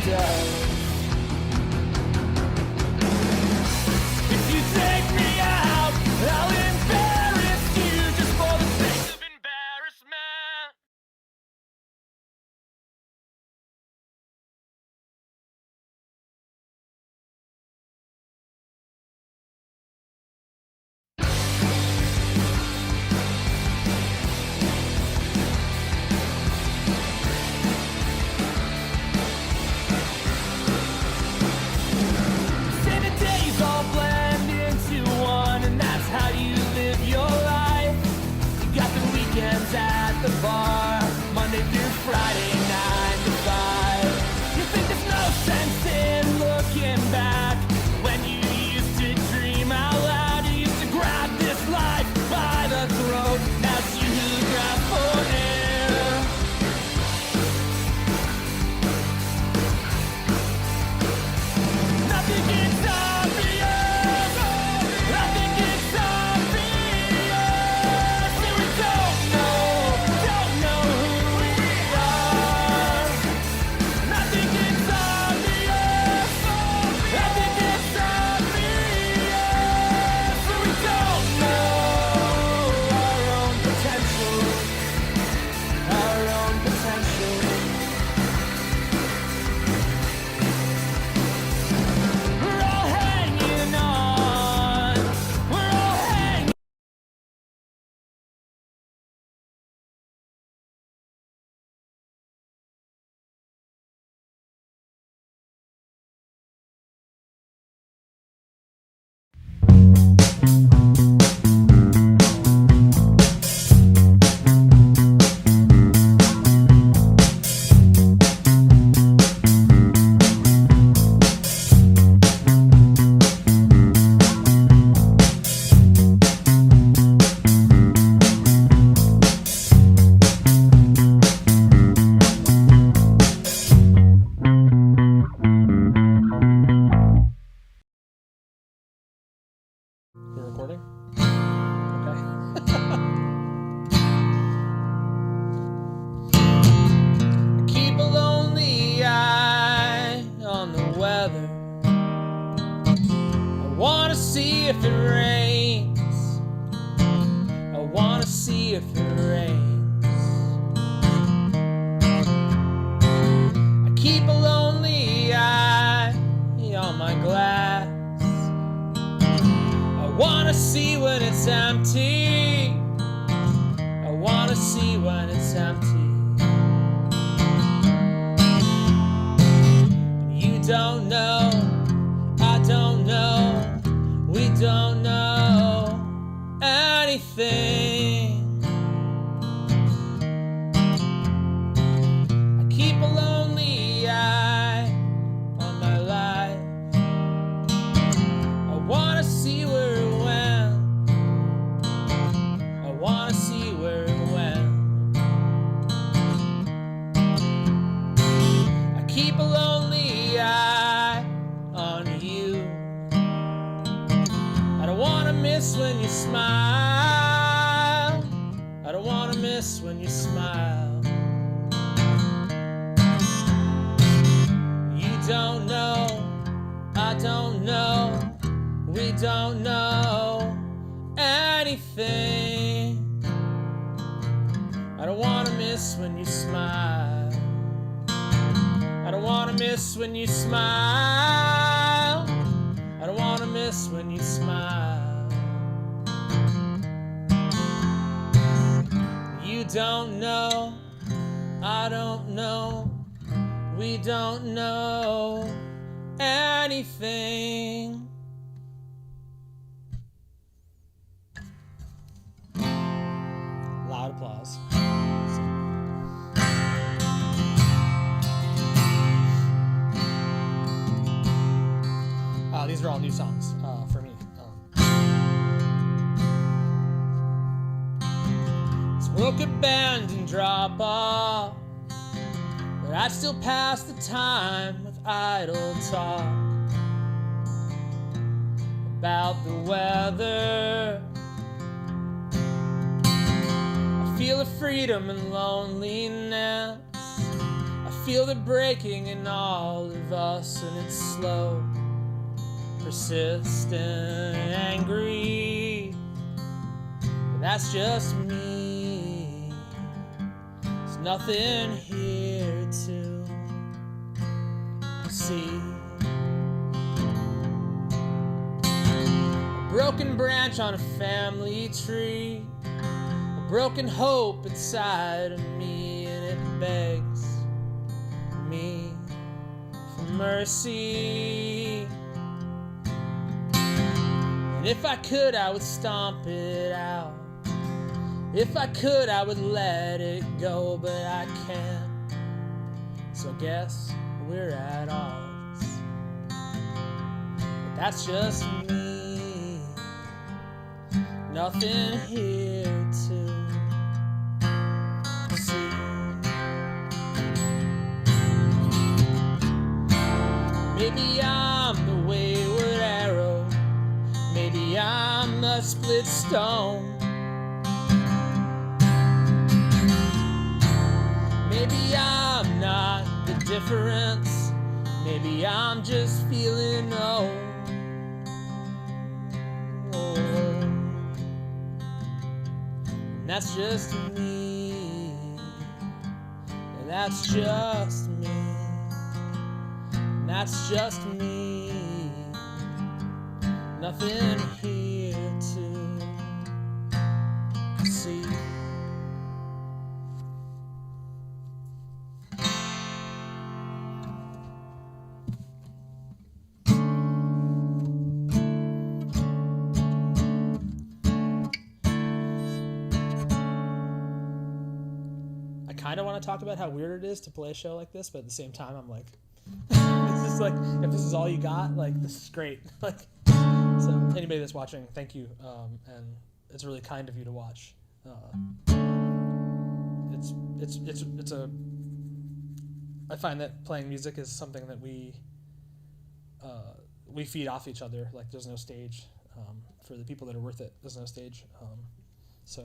does. If you take me out, I'll embarrass you just for the sake of embarrassment. Say the days all blend into one, and that's how you live your life. You got the weekends at the bar, Monday through Friday, 9 to 5. You think there's no sense in looking back when you used to dream out loud. You used to grab this life by the throat as you grab for air. Nothing gets obvious. Nothing gets obvious. And we don't know who we are. Nothing gets obvious. Nothing gets obvious. And we don't know our own potential. Our own potential. We're all hanging on. We're all hanging. You're recording? Okay. Keep a lonely eye on the weather. I wanna see if it rains. I wanna see if it rains. I keep a lonely eye on my glass. I wanna see when it's empty. I wanna see when it's empty. You don't know, I don't know, we don't know anything. I keep a lonely eye on my life. I wanna see where it went. I wanna see where it went. I keep a lonely eye on you. I don't wanna miss when you smile. I don't wanna miss when you smile. You don't know, I don't know, we don't know anything. I don't wanna miss when you smile. I don't wanna miss when you smile. I don't wanna miss when you smile. You don't know, I don't know, we don't know anything. Loud applause. These are all new songs for me. This world could bend and drop off, but I'd still pass the time with idle talk about the weather. I feel a freedom and loneliness. I feel the breaking in all of us, and it's slow, persistent, angry. But that's just me. There's nothing here to see. A broken branch on a family tree, a broken hope inside of me, and it begs me for mercy. And if I could, I would stomp it out. If I could, I would let it go, but I can't. So I guess we're at odds. But that's just me. Nothing here to see. Maybe I'm the wayward arrow. Maybe I'm the split stone. Maybe I'm not the difference. Maybe I'm just feeling old. And that's just me. And that's just me. And that's just me. Nothing here to see. I kind of want to talk about how weird it is to play a show like this, but at the same time, I'm like, it's just like, if this is all you got, like, this is great. Like, so anybody that's watching, thank you, and it's really kind of you to watch. It's a. I find that playing music is something that we feed off each other. Like, there's no stage for the people that are worth it. There's no stage, so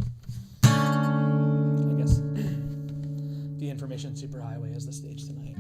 I guess the information superhighway is the stage tonight.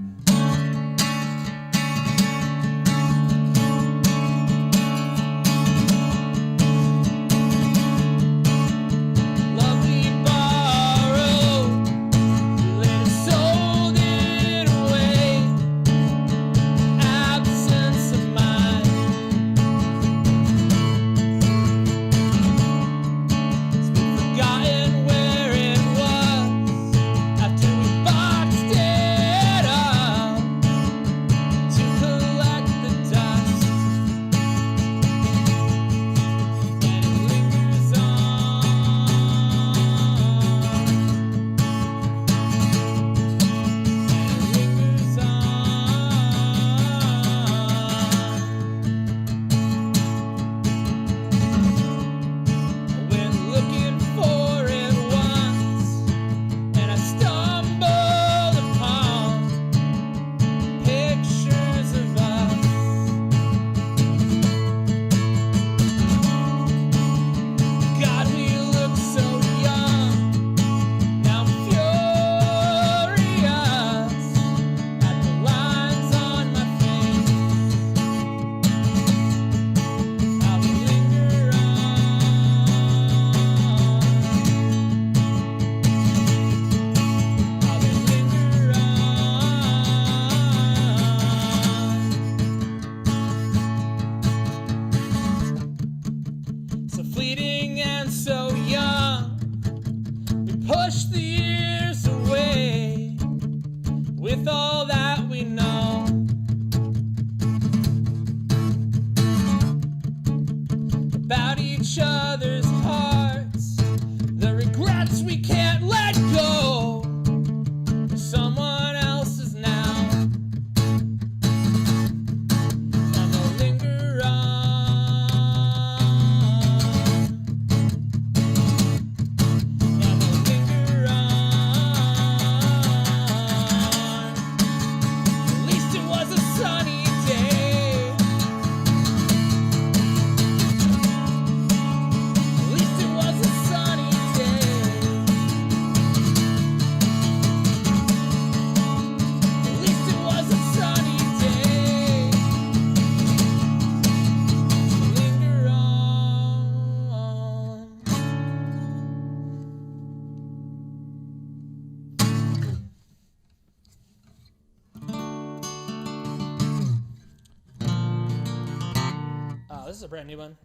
this is a brand new one.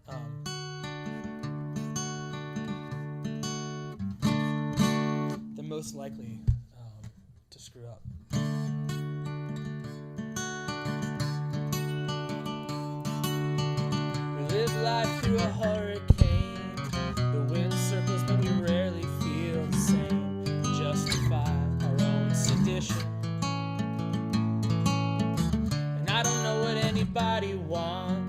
They're most likely to screw up. We live life through a hurricane. The wind circles, but we rarely feel the same. We justify our own sedition. And I don't know what anybody wants.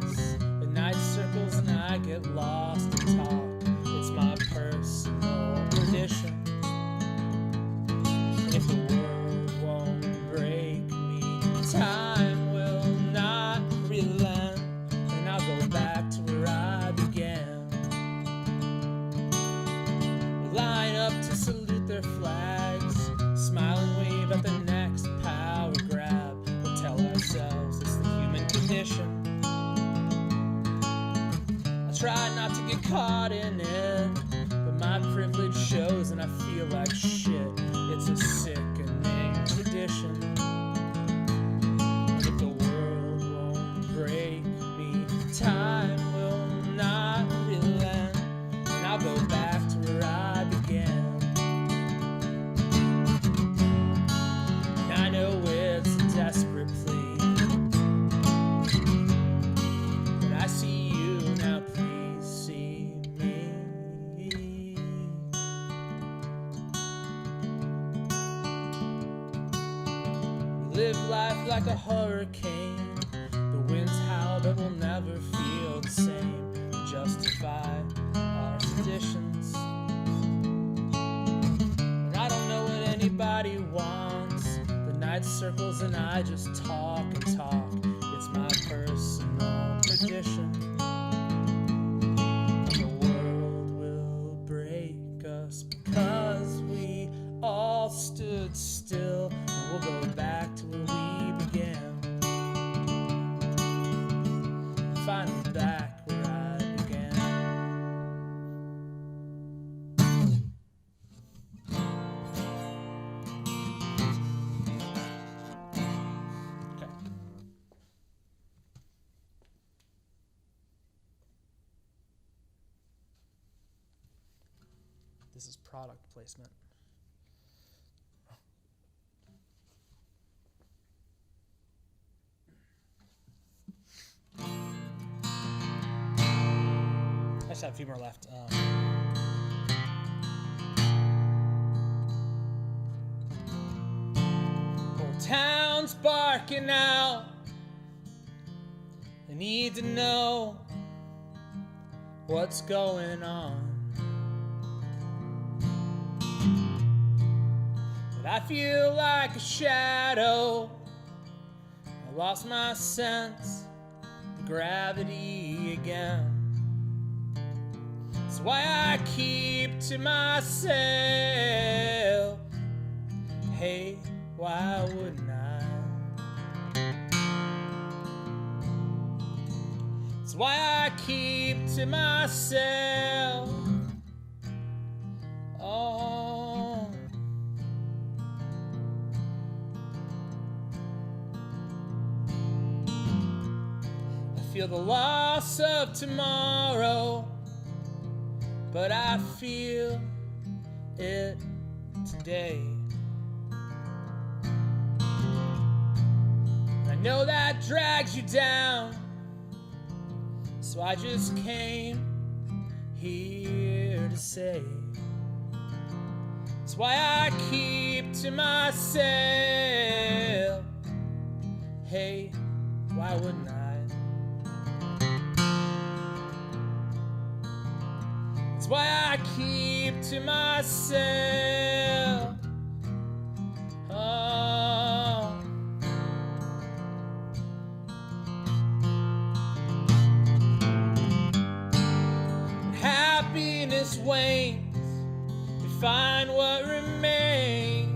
The night circles and I get lost in talk. It's my personal perdition. And if the world won't break me, time will not relent. And I'll go back to where I began. We line up to salute their flags, smile and wave at the next power grab. We'll tell ourselves it's the human condition. I try not to get caught in it, but my privilege shows and I feel like shit. It's a sickening tradition. And if the world won't break me, time will not relent. And I'll go back to where I began. And I know it's a desperate plea, but I see you now, please see me. We live life like a hurricane. The winds howl, but we'll never feel the same. We justify our traditions. And I don't know what anybody wants. The night circles and I just talk and talk. It's my personal tradition. The world will break us because we all stood still. And we'll go back to where we began. Finally back where I began. Okay. This is product placement. I just have a few more left. Whole town's barking out. They need to know what's going on. But I feel like a shadow. I lost my sense of gravity again. That's why I keep to myself. Hey, why wouldn't I? That's why I keep to myself. Oh, I feel the loss of tomorrow, but I feel it today. I know that drags you down, so I just came here to say, that's why I keep to myself. Hey, why wouldn't I? That's why I keep to myself. Oh. When happiness wanes, we find what remains.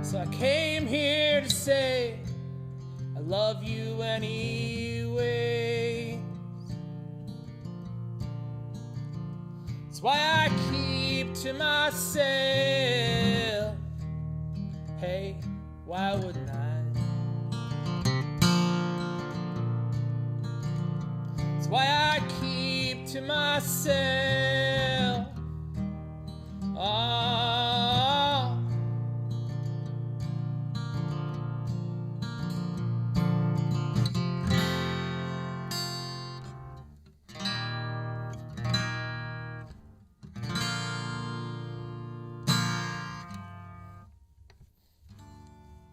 So I came here to say I love you anyway. That's why I keep to myself. Hey, why wouldn't I? That's why I keep to myself. Oh.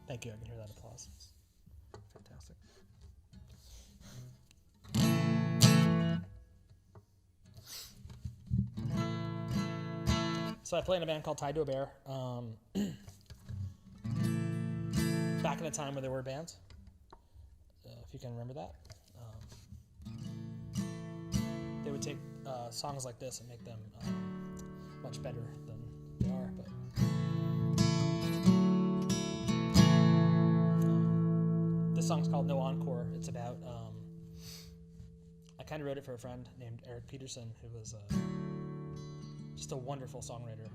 Thank you, I can hear that applause. It's fantastic. So I play in a band called Tied to a Bear. Back in a time where there were bands, if you can remember that. They would take songs like this and make them much better than they are. But this song's called No Encore. It's about, I kind of wrote it for a friend named Eric Peterson, who was just a wonderful songwriter.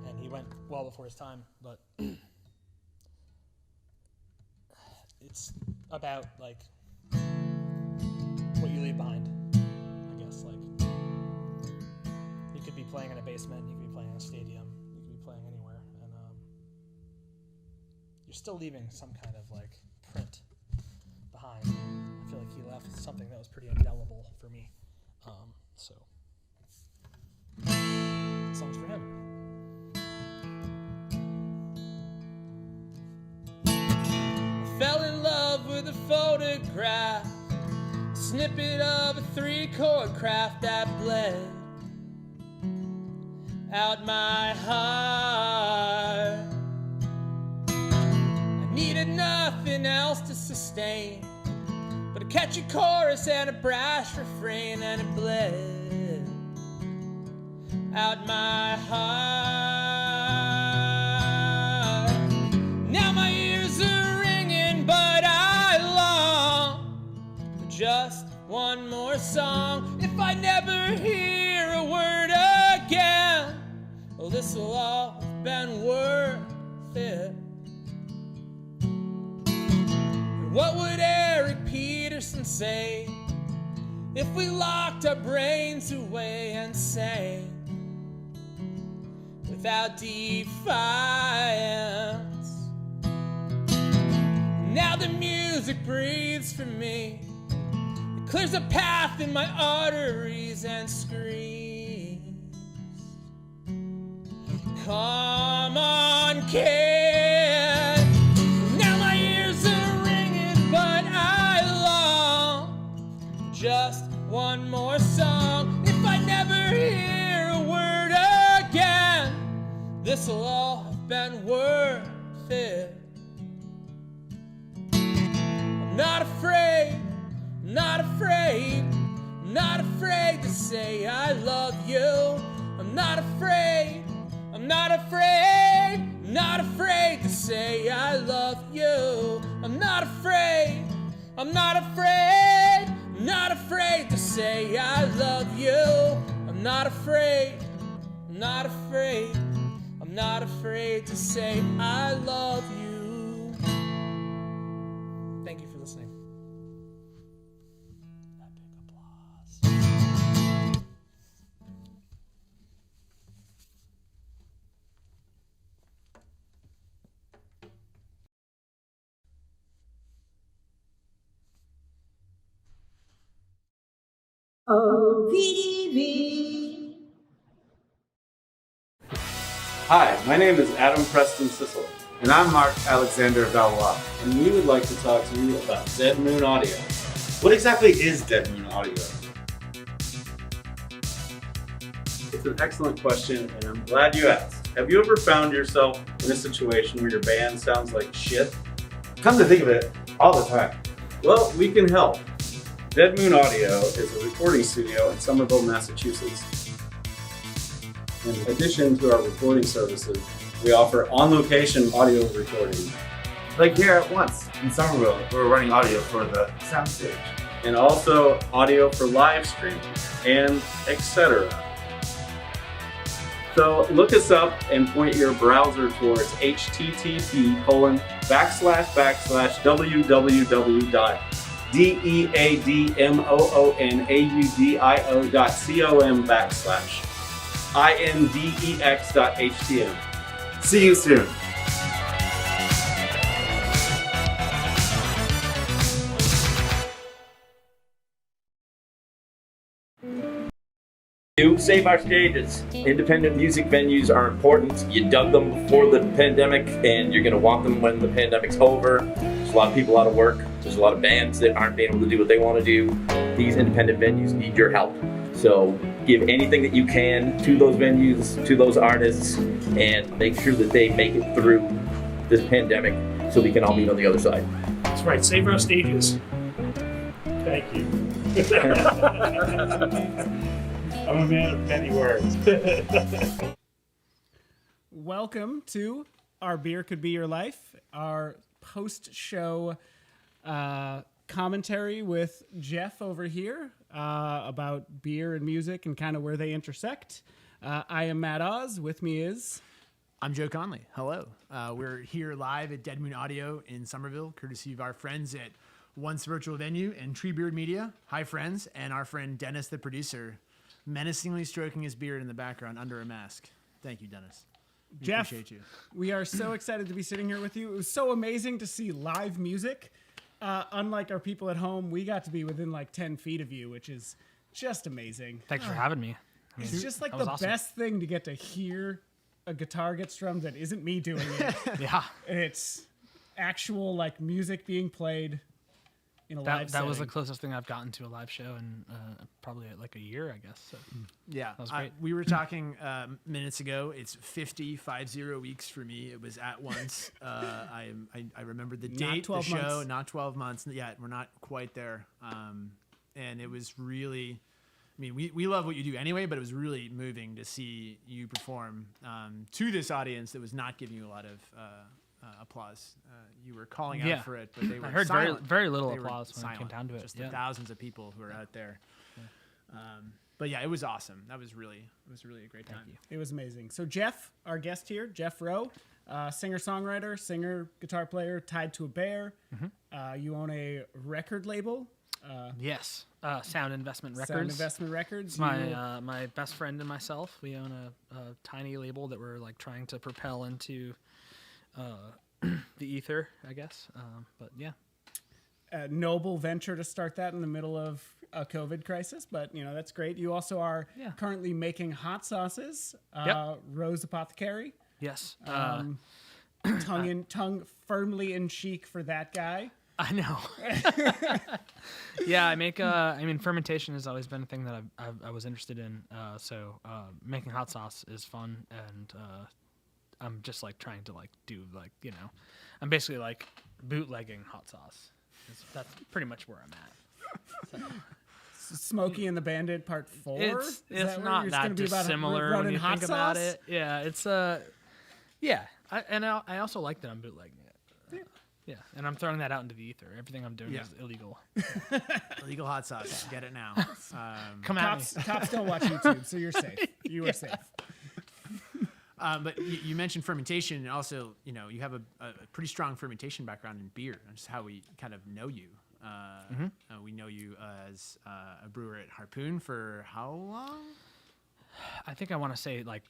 And he went well before his time, but it's about like what you leave behind, I guess. Like, you could be playing in a basement, you could be playing in a stadium, you could be playing anywhere, and you're still leaving some kind of like print behind. I feel like he left something that was pretty indelible for me. So this song's for him. I fell in love with a photograph, a snippet of a 3-chord craft that bled out my heart. I needed nothing else to sustain but a catchy chorus and a brash refrain, and it bled out my heart. Now my ears are ringing, but I long for just one more song. If I never hear a word again, well, this'll all have been worth it. And what would Eric Peterson say if we locked our brains away and sang without defiance? Now the music breathes for me, it clears a path in my arteries and screams, come on, kid. Now my ears are ringing, but I long for just one more song. If I never hear a word again, this'll all have been worth it. I'm not afraid, not afraid, not afraid to say I love you. I'm not afraid, I'm not afraid, not afraid to say I love you. I'm not afraid, I'm not afraid, not afraid to say I love you. I'm not afraid, I'm not afraid, I'm not afraid to say I love you. Thank you for listening. Epic applause. OVV. Hi, my name is Adam Preston Sissel. And I'm Mark Alexander Valois. And we would like to talk to you about Dead Moon Audio. What exactly is Dead Moon Audio? It's an excellent question, and I'm glad you asked. Have you ever found yourself in a situation where your band sounds like shit? Come to think of it, all the time. Well, we can help. Dead Moon Audio is a recording studio in Somerville, Massachusetts. In addition to our recording services, we offer on-location audio recording Like here at Once in Somerville, we're running audio for the soundstage. and also audio for live streaming and etc. So look us up and point your browser towards http://www.deadmoon.com. deadmoonaudio.com/index.htm. See you soon. Save our stages. Independent music venues are important. You dug them before the pandemic, and you're going to want them when the pandemic's over. There's a lot of people out of work. There's a lot of bands that aren't being able to do what they want to do. These independent venues need your help. So give anything that you can to those venues, to those artists, and make sure that they make it through this pandemic so we can all meet on the other side. That's right. Save our stages. Thank you. I'm a man of many words. Welcome to Our Beer Could Be Your Life, our post-show commentary with Jeff over here about beer and music and kind of where they intersect. I am Matt Oz. With me is... I'm Joe Conley. Hello. We're here live at Dead Moon Audio in Somerville, courtesy of our friends at Once Virtual Venue and Treebeard Media. Hi, friends. And our friend Dennis, the producer, menacingly stroking his beard in the background under a mask. Thank you, Dennis. We Jeff, appreciate you. We are so excited to be sitting here with you. It was so amazing to see live music. Unlike our people at home, we got to be within like 10 feet of you, which is just amazing. Thanks for having me. I mean, It's just like that the was awesome. best thing to get to hear a guitar get strummed that isn't me doing it. Yeah, And it's actual like music being played in a live that was the setting. closest thing I've gotten to a live show in probably like a year, I guess. So. Yeah, was great. we were talking minutes ago. It's 50 weeks for me. It was at once. I remember the Not date, 12 the show, months. not 12 months. Yeah, we're not quite there. And it was really, I mean, we love what you do anyway, but it was really moving to see you perform to this audience that was not giving you a lot of applause. You were calling Yeah. out for it, but they were I heard silent. very little They were applause when it came silent, down to it. Just Yeah. the thousands of people who are out there. But yeah, it was awesome. It was really a great time. It was amazing. So Jeff, our guest here, Jeff Rowe, singer-songwriter, singer, guitar player, tied to a bear. You own a record label, Yes, Sound Investment Records. Sound Investment Records. It's my my best friend and myself. We own a tiny label that we're like trying to propel into the ether, I guess. But yeah. A noble venture to start that in the middle of a COVID crisis, but you know that's great. You also are Yeah. currently making hot sauces. Yep. Rose Apothecary, Yes. tongue firmly in cheek for that guy. I know. Yeah, I make. I mean, fermentation has always been a thing that I was interested in. So making hot sauce is fun, and I'm just like trying to like do like I'm basically like bootlegging hot sauce. That's pretty much where I'm at. So. Smokey and the Bandit Part 4. It's Is that where not you're that gonna be about dissimilar when running you hot think about sauce? it. Yeah, it's yeah. I also like that I'm bootlegging it. Yeah, and I'm throwing that out into the ether. Everything I'm doing Yeah. is illegal. Illegal hot sauce. Get it now. Come at me. Cops don't watch YouTube, so you're safe. You are safe. But you mentioned fermentation, and also, you have a pretty strong fermentation background in beer. That's how we kind of know you. We know you as a brewer at Harpoon for how long? I think I want to say like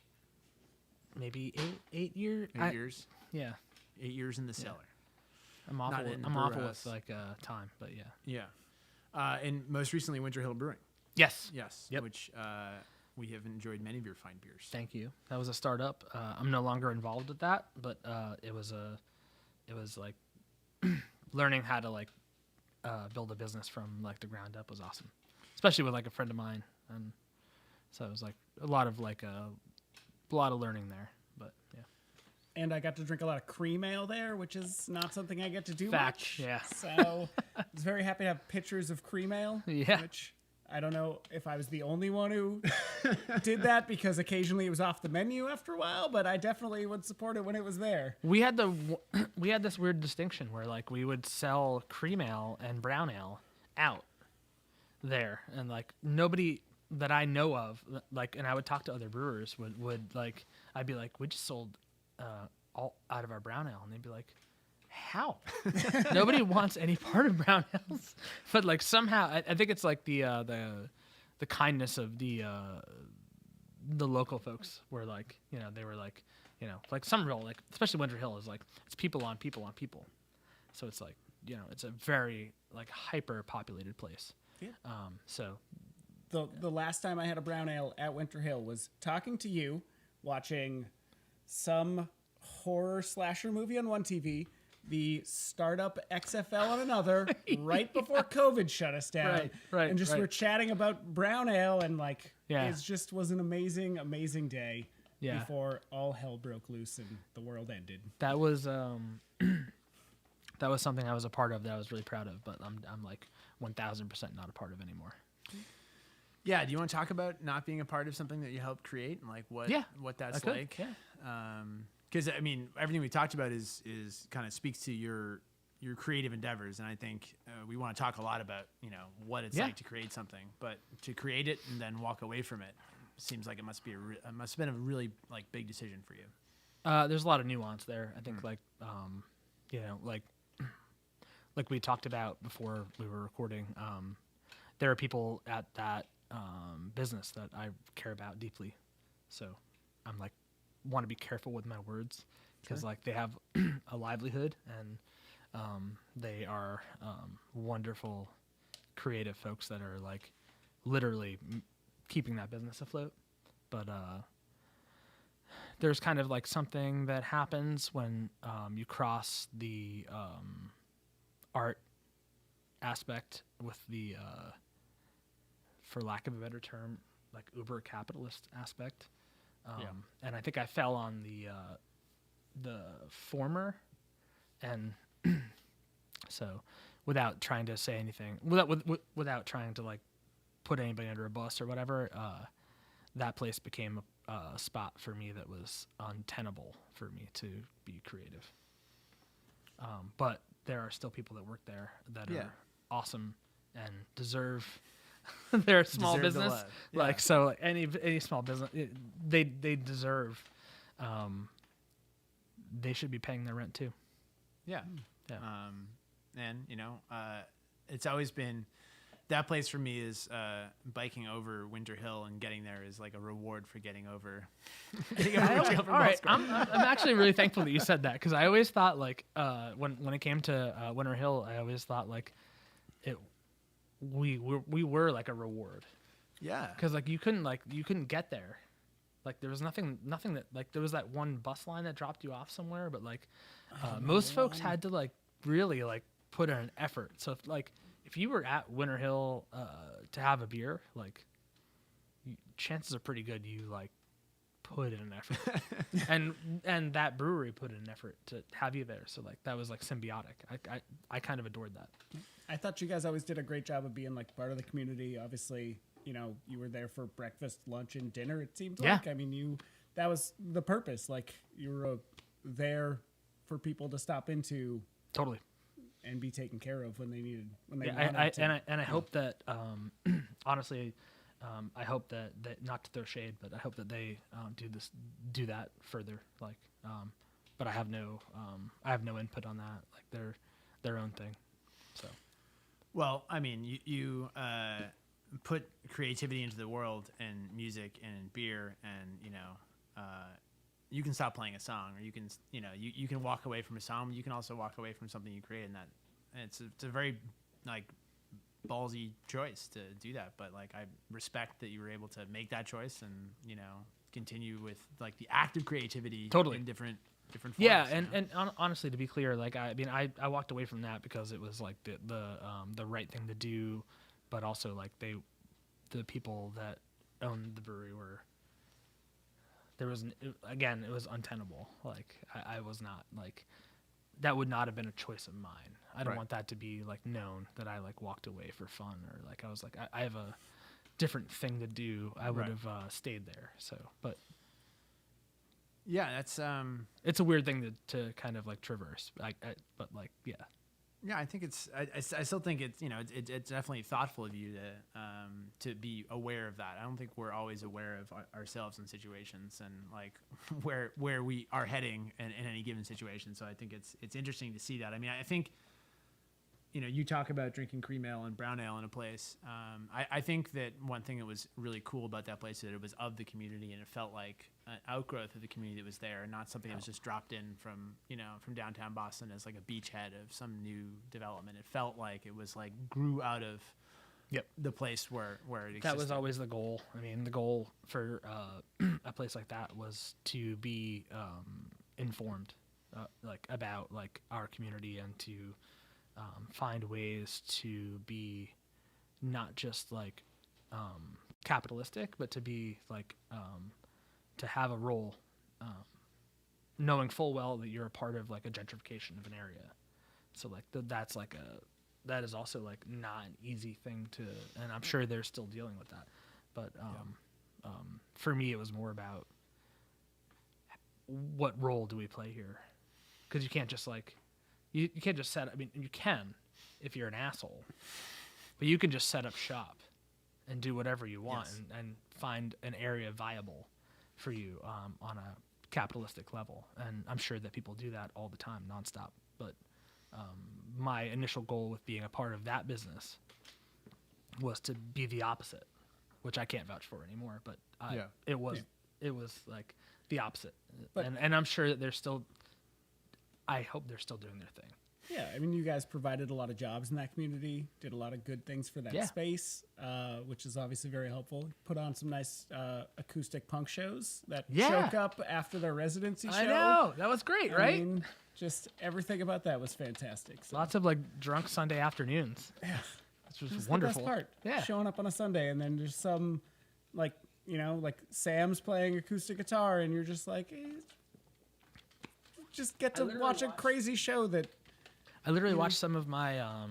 maybe 8 years. 8 years. Yeah, 8 years in the cellar. I'm Not awful. in the I'm brew awful house. with like time, but yeah. Yeah. And most recently, Winter Hill Brewing. Yes. Yes. Yep. Which we have enjoyed many of your fine beers. Thank you. That was a startup. I'm no longer involved with that, but it was like learning how to like build a business from like the ground up was awesome, especially with like a friend of mine, and so it was like a lot of learning there. But yeah. And I got to drink a lot of cream ale there, which is not something I get to do Fact, much. yeah. So I was very happy to have pictures of cream ale. Yeah. Which I don't know if I was the only one who did that, because occasionally it was off the menu after a while, but I definitely would support it when it was there. We had this weird distinction where like we would sell cream ale and brown ale out there, and like nobody that I know of, like, and I would talk to other brewers would like, I'd be like, we just sold all out of our brown ale, and they'd be like, how? Nobody wants any part of brown ales, but like somehow I think it's like the kindness of the local folks were like, you know, they were like, you know, like Somerville, like especially Winter Hill is like it's people on people on people, so it's like, you know, it's a very like hyper populated place. Yeah. So The last time I had a brown ale at Winter Hill was talking to you, watching some horror slasher movie on one TV, the startup XFL on another, right before COVID shut us down. Right, and just right. we're chatting about brown ale, and like Yeah. it just was an amazing, amazing day Yeah. before all hell broke loose and the world ended. that was that was something I was a part of that I was really proud of, but I'm like 1,000% not a part of anymore. Yeah, do you want to talk about not being a part of something that you helped create and like what that's I could, like? yeah. Because I mean, everything we talked about is kind of speaks to your creative endeavors, and I think we want to talk a lot about, you know, what it's Yeah. like to create something, but to create it and then walk away from it seems like it must be it must have been a really like big decision for you. There's a lot of nuance there. I think like you know, like we talked about before we were recording, there are people at that business that I care about deeply. So I'm like, want to be careful with my words because like they have a livelihood and they are wonderful creative folks that are like literally keeping that business afloat. But there's kind of like something that happens when you cross the art aspect with the for lack of a better term, like uber capitalist aspect. And I think I fell on the former, and so without trying to say anything, without trying to like put anybody under a bus or whatever, that place became a spot for me that was untenable for me to be creative. But there are still people that work there that are awesome and deserve their small Deserve the business. love. Like, so any small business, they deserve, they should be paying their rent too. Yeah. Yeah. And you know, it's always been that place for me is biking over Winter Hill and getting there is like a reward for getting over. All right, I'm actually really thankful that you said that because I always thought like when it came to Winter Hill, I always thought like we were like a reward. Yeah. Because like you couldn't get there. Like there was nothing that like there was that one bus line that dropped you off somewhere, but like most folks had to like really like put in an effort. So if you were at Winter Hill to have a beer, like chances are pretty good you like put in an effort, and that brewery put in an effort to have you there. So like that was like symbiotic. I kind of adored that. I thought you guys always did a great job of being like part of the community. Obviously, you know, you were there for breakfast, lunch, and dinner. It seemed like. I mean, that was the purpose. Like you were there for people to stop into. Totally. And be taken care of when they needed. When they I hope that honestly, I hope that not to throw shade, but I hope that they do that further. Like, but I have no input on that. Like they're their own thing. So. Well, I mean, you put creativity into the world and music and beer, and you know, you can stop playing a song, or you can, you know, you can walk away from a song. You can also walk away from something you create, and that it's a very like ballsy choice to do that. But like, I respect that you were able to make that choice, and you know, continue with like the active creativity in different forms. Yeah, and honestly, to be clear, like I mean, I walked away from that because it was like the right thing to do, but also like the people that owned the brewery were. There was it was untenable. Like I was not like that would not have been a choice of mine. I don't want that to be like known that I like walked away for fun or like I was like I have a different thing to do. I would have stayed there. So, but yeah, that's it's a weird thing to kind of like traverse. But like yeah. Yeah, I think I still think it's, it's definitely thoughtful of you to be aware of that. I don't think we're always aware of ourselves in situations and like where we are heading in any given situation. So I think it's interesting to see that. I mean, I think, you talk about drinking cream ale and brown ale in a place. I think that one thing that was really cool about that place is that it was of the community and it felt like an outgrowth of the community that was there, and not something that was just dropped in from downtown Boston as like a beachhead of some new development. It felt like it was like grew out of the place where it existed. That was always the goal. I mean, the goal for a place like that was to be informed, like about like our community, and to find ways to be not just like capitalistic, but to be like to have a role, knowing full well that you're a part of like a gentrification of an area. So like that is also like not an easy thing to, and I'm sure they're still dealing with that. But for me, it was more about what role do we play here? Because you can't just like, you can't just set, I mean, you can if you're an asshole, but you can just set up shop and do whatever you want and find an area viable for you on a capitalistic level. And I'm sure that people do that all the time, nonstop. But my initial goal with being a part of that business was to be the opposite, which I can't vouch for anymore, but it was like the opposite. But, and I'm sure that they're still, I hope they're still doing their thing. Yeah, I mean, you guys provided a lot of jobs in that community, did a lot of good things for that space, which is obviously very helpful. Put on some nice acoustic punk shows that choke up after their residency show. I know, that was great, right? I mean, just everything about that was fantastic. So. Lots of like drunk Sunday afternoons. Yeah, which was wonderful. The best part. Yeah, showing up on a Sunday and then there's some like Sam's playing acoustic guitar and you're just like, just get to watch a crazy show that. I literally watched some of my I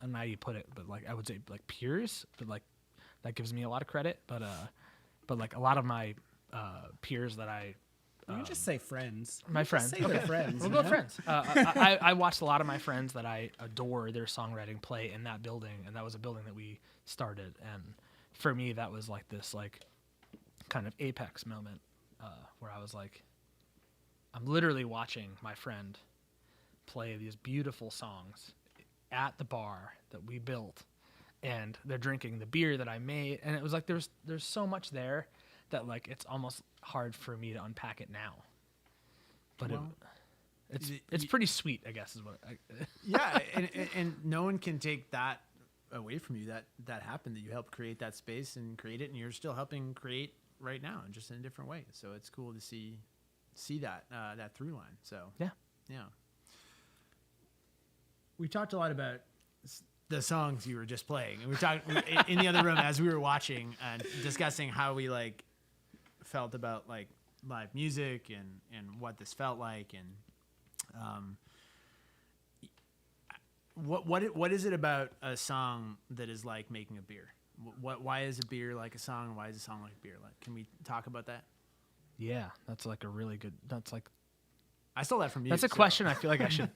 don't know how you put it, but like I would say like peers, but like that gives me a lot of credit. But like a lot of my peers that I you can just say friends. My friends. Say they're friends. We'll go friends. I watched a lot of my friends that I adore their songwriting play in that building, and that was a building that we started. And for me, that was like this like kind of apex moment where I was like, I'm literally watching my friend play these beautiful songs at the bar that we built, and they're drinking the beer that I made, and it was like there's so much there that like it's almost hard for me to unpack it now. But it's pretty sweet, I guess is what yeah, and no one can take that away from you. That happened, that you helped create that space and create it, and you're still helping create right now, and just in a different way. So it's cool to see that that through line. So yeah. We talked a lot about the songs you were just playing, and we talked in the other room as we were watching and discussing how we like felt about like live music and what this felt like, and what is it about a song that is like making a beer? Why is a beer like a song? Why is a song like a beer? Like, can we talk about that? Yeah, that's like a really good. That's like. I stole that from you. That's a question. I feel like I should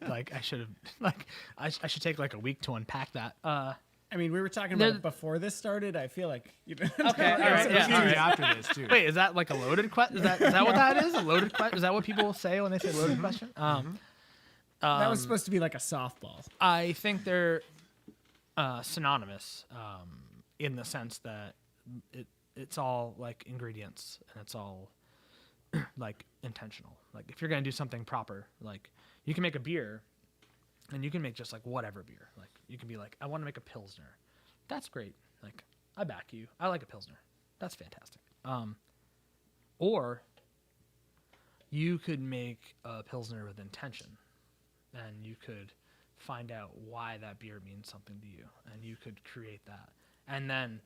I should take like a week to unpack that. I mean, we were talking about it before this started. I feel like okay, all right, yeah, all right. After this too. Wait, is that like a loaded question? Is that what that is? A loaded question? Is that what people say when they say loaded question? That was supposed to be like a softball. I think they're synonymous in the sense that it's all like ingredients and it's all like intentional. Like if you're gonna do something proper, like you can make a beer and you can make just like whatever beer. Like you can be like, I want to make a Pilsner. That's great. Like I back you. I like a Pilsner. That's fantastic. Or you could make a Pilsner with intention, and you could find out why that beer means something to you, and you could create that. And then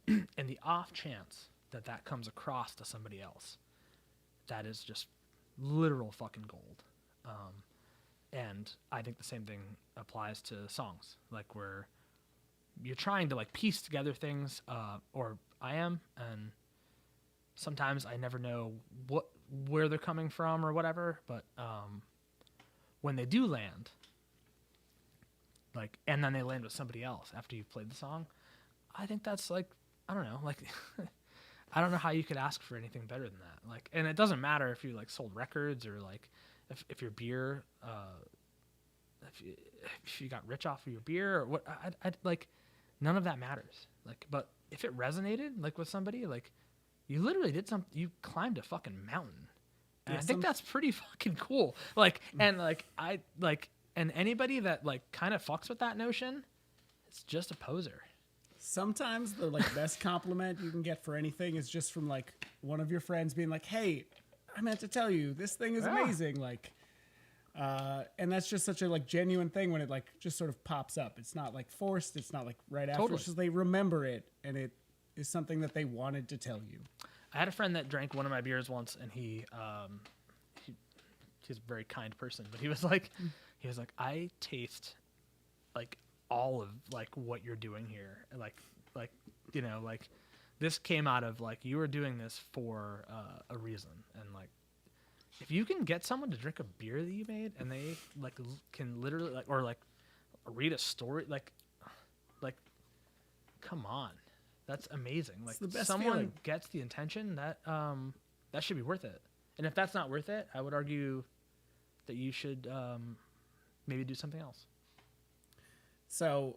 in the off chance that comes across to somebody else, that is just literal fucking gold. And I think the same thing applies to songs, like where you're trying to like piece together things, or I am, and sometimes I never know where they're coming from or whatever, but when they do land, like, and then they land with somebody else after you've played the song, I think that's like, I don't know, like, I don't know how you could ask for anything better than that. Like, and it doesn't matter if you like sold records or like if your beer, if you got rich off of your beer or what, I like, none of that matters. Like, but if it resonated like with somebody, like you literally did something, you climbed a fucking mountain. And I think that's pretty fucking cool. Like, and like, and anybody that like kind of fucks with that notion, it's just a poser. Sometimes the like best compliment you can get for anything is just from like one of your friends being like, "Hey, I meant to tell you this thing is amazing." Like, and that's just such a like genuine thing when it like just sort of pops up. It's not like forced. It's not like right after. It's just they remember it, and it is something that they wanted to tell you. I had a friend that drank one of my beers once, and he's a very kind person, but he was like, I taste like all of like what you're doing here, like you know, like this came out of like you were doing this for a reason, and like if you can get someone to drink a beer that you made and they like can literally like or like read a story, like come on, that's amazing. Like the best someone feeling. gets the intention that that should be worth it. And if that's not worth it, I would argue that you should maybe do something else. So,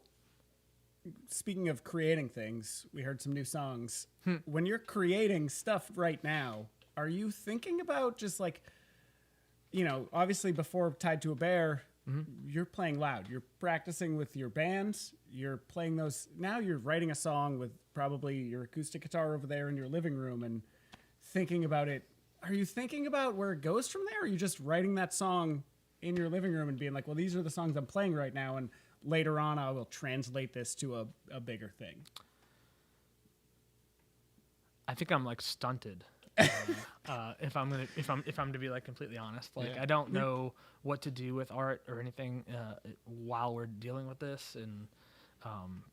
speaking of creating things, we heard some new songs. When you're creating stuff right now, are you thinking about just like, you know, obviously before Tied to a Bear, you're playing loud. You're practicing with your band. You're playing those. Now you're writing a song with probably your acoustic guitar over there in your living room and thinking about it. Are you thinking about where it goes from there? Or are you just writing that song in your living room and being like, well, these are the songs I'm playing right now, and later on I will translate this to a bigger thing? I think I'm like stunted. If I'm to be like completely honest, like I don't know what to do with art or anything while we're dealing with this, and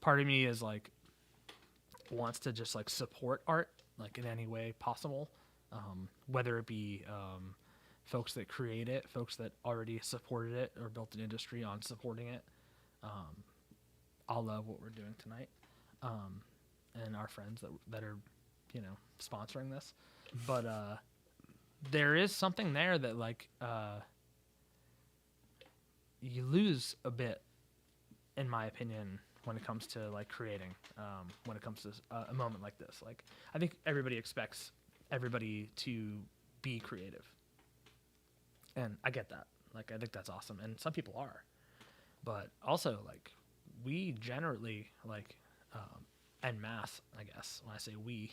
part of me is like wants to just like support art like in any way possible, whether it be folks that create it, folks that already supported it or built an industry on supporting it, a la what we're doing tonight, and our friends that are, you know, sponsoring this. But there is something there that like you lose a bit, in my opinion, when it comes to like creating, when it comes to a moment like this. Like I think everybody expects everybody to be creative, and I get that. Like I think that's awesome, and some people are, but also like we generally like en masse, I guess when I say we,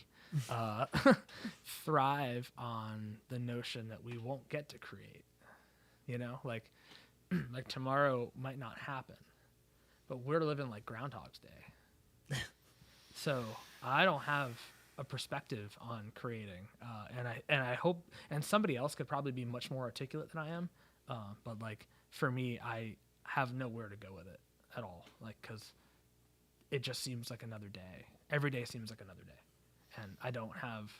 thrive on the notion that we won't get to create. You know, like like tomorrow might not happen, but we're living like Groundhog's Day. So I don't have a perspective on creating, and I hope, and somebody else could probably be much more articulate than I am, but like for me, I have nowhere to go with it at all, like because it just seems like another day. Every day seems like another day, and I don't have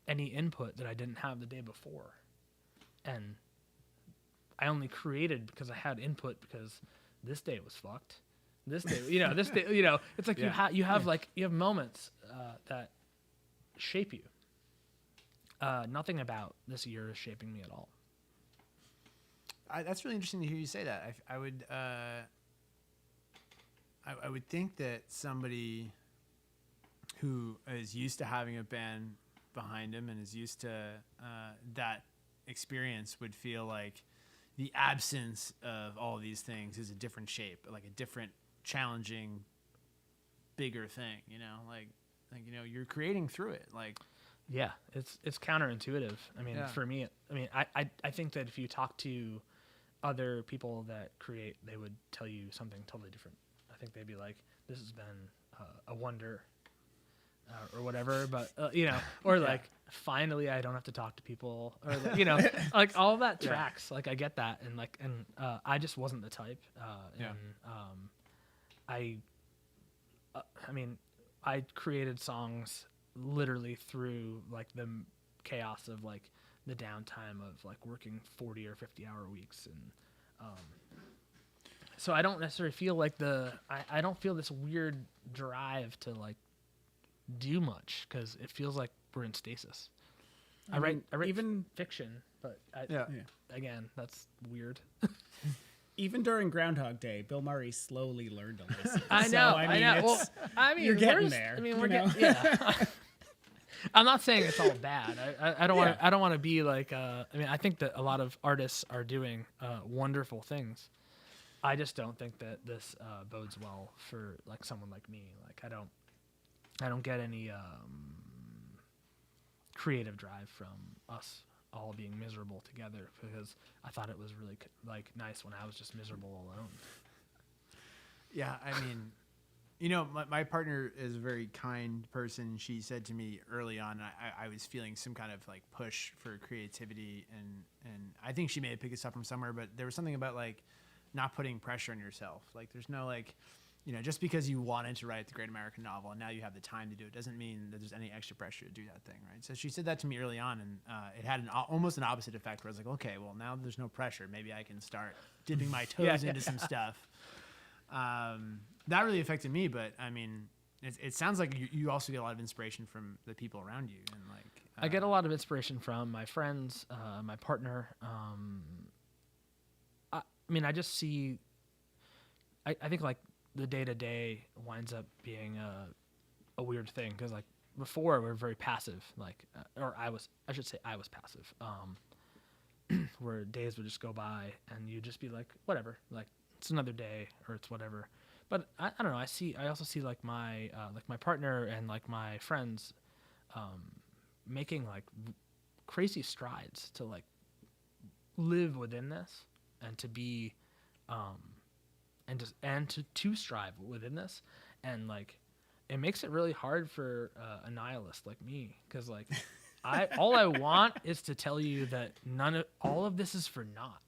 any input that I didn't have the day before, and I only created because I had input because this day was fucked. This day, you know, this day, you know, it's like you have like you have moments that shape you. Nothing about this year is shaping me at all. That's really interesting to hear you say that. I would think that somebody who is used to having a band behind him and is used to that experience would feel like the absence of all these things is a different shape, like a different challenging, bigger thing, you know, like you know, you're creating through it. Like, yeah, it's counterintuitive. I mean, for me, I mean, I think that if you talk to other people that create, they would tell you something totally different. I think they'd be like, this has been a wonder, or whatever, but you know, or like, finally I don't have to talk to people, or you know, like all of that tracks. Like I get that, and like, and I just wasn't the type, and I mean, I created songs literally through like the chaos of like the downtime of like working 40 or 50 hour weeks, and So I don't necessarily feel like I don't feel this weird drive to like do much because it feels like we're in stasis. I write even fiction, but again, that's weird. Even during Groundhog Day, Bill Murray slowly learned to listen. I know. So, I know. Well, you're getting there. I mean, we're getting. Yeah. I'm not saying it's all bad. I don't want. I don't want to be like. I mean, I think that a lot of artists are doing wonderful things. I just don't think that this bodes well for like someone like me. Like I don't get any creative drive from us all being miserable together because I thought it was really like nice when I was just miserable alone. Yeah, I mean, you know, my partner is a very kind person. She said to me early on, I was feeling some kind of like push for creativity, and I think she may have picked this up from somewhere, but there was something about like not putting pressure on yourself. Like there's no like, you know, just because you wanted to write the great American novel and now you have the time to do it doesn't mean that there's any extra pressure to do that thing, right? So she said that to me early on, and it had almost an opposite effect where I was like, okay, well now there's no pressure. Maybe I can start dipping my toes into some stuff. That really affected me, but I mean, it sounds like you also get a lot of inspiration from the people around you, and like I get a lot of inspiration from my friends, my partner. I mean, I just see. I think like the day to day winds up being a weird thing because like before we were very passive, like I should say I was passive. Where days would just go by and you'd just be like, whatever, like it's another day or it's whatever. But I don't know. I also see like my partner and like my friends, making like crazy strides to like live within this and to be, and to strive within this, and like it makes it really hard for a nihilist like me because like all I want is to tell you that all of this is for naught.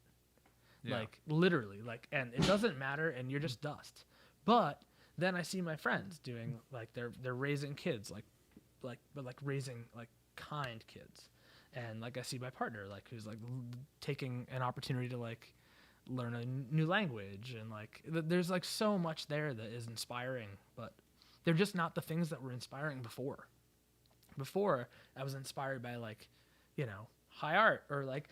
Yeah. Like literally, like, and it doesn't matter, and you're just dust. But then I see my friends doing like they're raising kids, but raising like kind kids, and like I see my partner like who's like taking an opportunity to like learn a new language, and like there's like so much there that is inspiring, but they're just not the things that were inspiring before. Before I was inspired by like, you know, high art or like,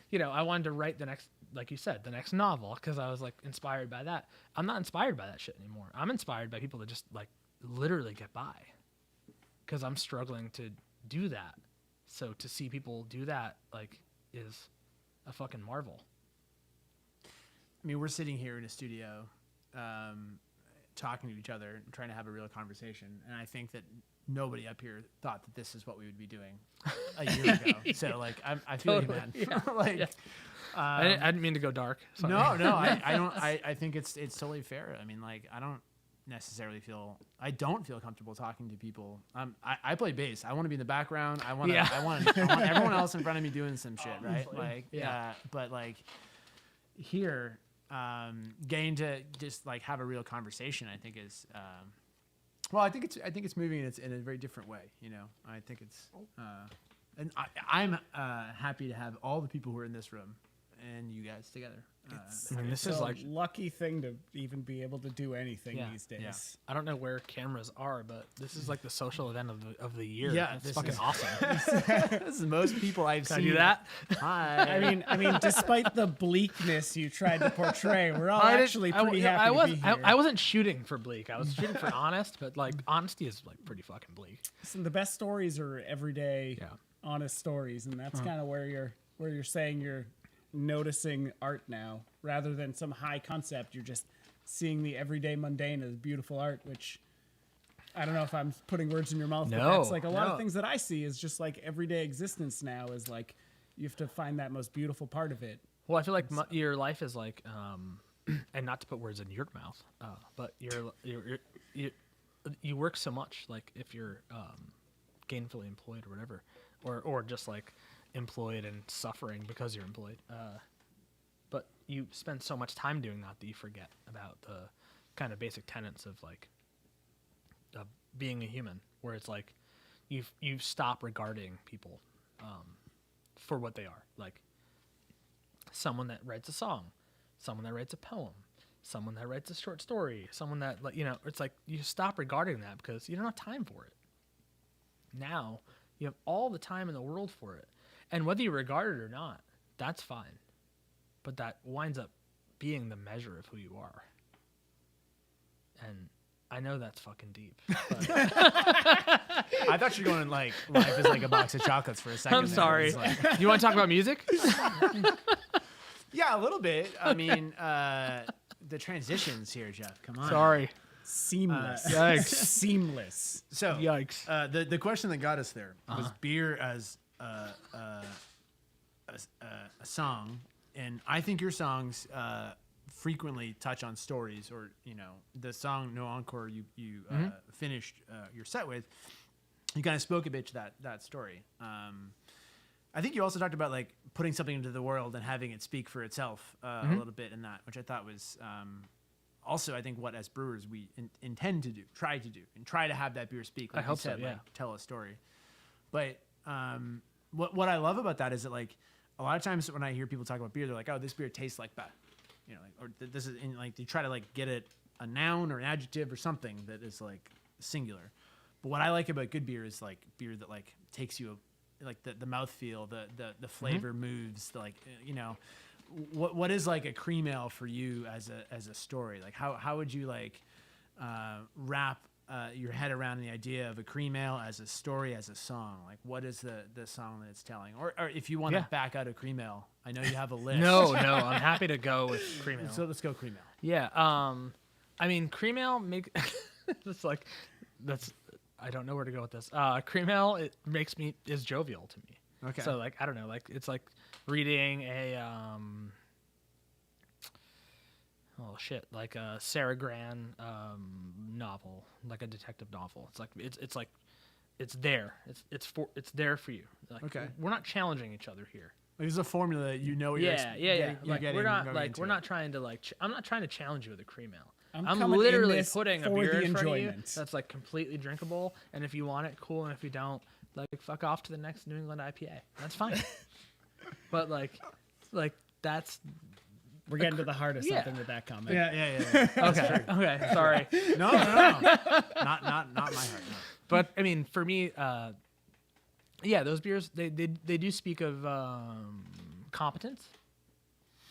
you know, I wanted to write the next, like you said, the next novel because I was like inspired by that. I'm not inspired by that shit anymore. I'm inspired by people that just like literally get by because I'm struggling to do that. So to see people do that like is a fucking marvel. I mean, we're sitting here in a studio, talking to each other and trying to have a real conversation. And I think that nobody up here thought that this is what we would be doing a year ago. So like, I feel totally, you, man. Yeah. Like, yeah. I didn't mean to go dark. Sorry. No, I don't. I think it's totally fair. I mean, like, I don't feel comfortable talking to people. I play bass. I want to be in the background. I want everyone else in front of me doing some shit, right? Like, but like here, getting to just like have a real conversation, I think is, I think it's moving in a very different way. You know, I think it's, and I'm happy to have all the people who are in this room and you guys together. I mean, this it's is a like lucky thing to even be able to do anything these days. Yeah. I don't know where cameras are, but this is like the social event of the year. Yeah, it's fucking awesome. This is most people I've Can seen. I do that? Hi. I mean, despite the bleakness you tried to portray, we're all actually pretty happy to be here. I wasn't shooting for bleak. I was shooting for honest, but like honesty is like pretty fucking bleak. Listen, the best stories are everyday, honest stories, and that's kind of where you're saying you're noticing art now rather than some high concept. You're just seeing the everyday mundane as beautiful art, which I don't know if I'm putting words in your mouth, but that's like a lot of things that I see is just like everyday existence now is like you have to find that most beautiful part of it. Well, I feel like your life is like, and not to put words in your mouth, but you work so much, like if you're gainfully employed or whatever, or just like employed and suffering because you're employed, but you spend so much time doing that you forget about the kind of basic tenets of like being a human, where it's like you stop regarding people for what they are. Like someone that writes a song someone that writes a poem, someone that writes a short story, someone that, like, you know, it's like you stop regarding that because you don't have time for it. Now you have all the time in the world for it. And whether you regard it or not, that's fine. But that winds up being the measure of who you are. And I know that's fucking deep. But I thought you were going like life is like a box of chocolates for a second. I'm sorry. Like, You want to talk about music? yeah, a little bit. I mean, the transitions here, Jeff. Come on. Sorry. Seamless. Yikes. Seamless. So, Yikes. the question that got us there was beer as a song, and I think your songs frequently touch on stories, or you know, the song "No Encore" you finished your set with. You kind of spoke a bit to that story. I think you also talked about like putting something into the world and having it speak for itself a little bit in that, which I thought was also, I think, what as brewers we intend to do, try to have that beer speak. Like I hope you said, so, yeah. like, tell a story. But what I love about that is that like a lot of times when I hear people talk about beer, they're like, "Oh, this beer tastes like that," you know, like, or this is in, like they try to like get it a noun or an adjective or something that is like singular. But what I like about good beer is like beer that like takes you, like the mouthfeel, the flavor moves, like, you know. What is like a cream ale for you as a story? Like how would you like wrap your head around the idea of a cream ale as a story, as a song? Like what is the song that it's telling? Or if you want to back out a cream ale, I know you have a list. No, I'm happy to go with cream ale. So let's go cream ale. Yeah. I mean, cream ale it's like I don't know where to go with this. Cream ale is jovial to me. Okay. So like I don't know, like it's like reading a like a Sarah Gran novel, like a detective novel. It's like it's there. It's there for you. Like, okay. We're not challenging each other here. Like, there's a formula that you know what Yeah. you're Like getting we're not going like into we're it. not trying to like I'm not trying to challenge you with a cream ale. I'm I'm coming in literally this putting a for beer the in front of you enjoyment. that's like completely drinkable, and if you want it, cool, and if you don't, like fuck off to the next New England IPA. That's fine. But like that's We're getting to the heart of something with that comment. Yeah. okay. Sorry. No. Not my heart. No. But I mean, for me, those beers they do speak of competence.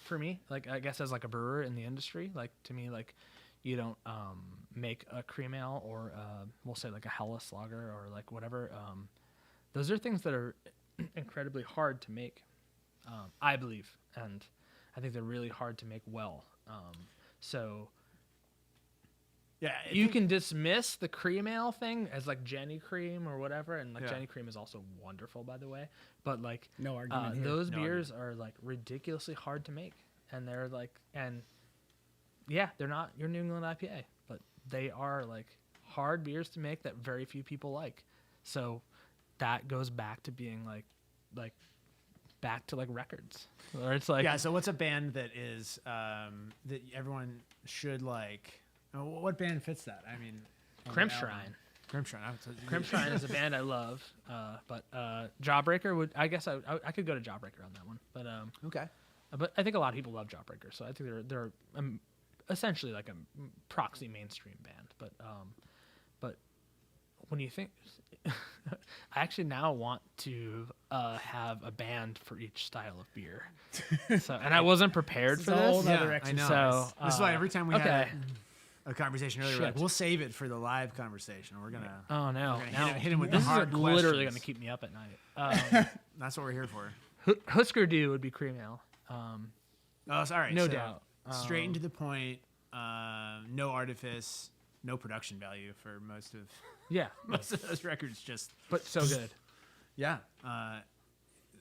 For me, like I guess as like a brewer in the industry, like to me, like you don't make a cream ale or we'll say like a Helles lager or like whatever. Those are things that are incredibly hard to make, I believe, and I think they're really hard to make well. So Yeah, you can dismiss the cream ale thing as like Jenny cream or whatever, and like Jenny cream is also wonderful, by the way. But like No argument here. those No beers are like ridiculously hard to make, and they're like, and yeah, they're not your New England IPA, but they are like hard beers to make that very few people like. So that goes back to being like back to like records, or it's like So what's a band that is that everyone should like? What band fits that? I mean, Crimshrine. Crimshrine is a band I love, but Jawbreaker would. I guess I could go to Jawbreaker on that one, but okay. But I think a lot of people love Jawbreaker, so I think they're essentially like a proxy mainstream band. But when you think, I actually now want to have a band for each style of beer. So, and I wasn't prepared for a whole this. nother I know. So This is why every time we had okay. a conversation earlier, we're like, we'll save it for the live conversation. We're gonna. Oh no! We're gonna Now, hit him with this the hard is literally questions. going to keep me up at night. That's what we're here for. Husker Du would be cream ale. Oh, sorry. No so doubt. Straight and to the point. No artifice. No production value for most of Yeah, those records. Just but so good. yeah.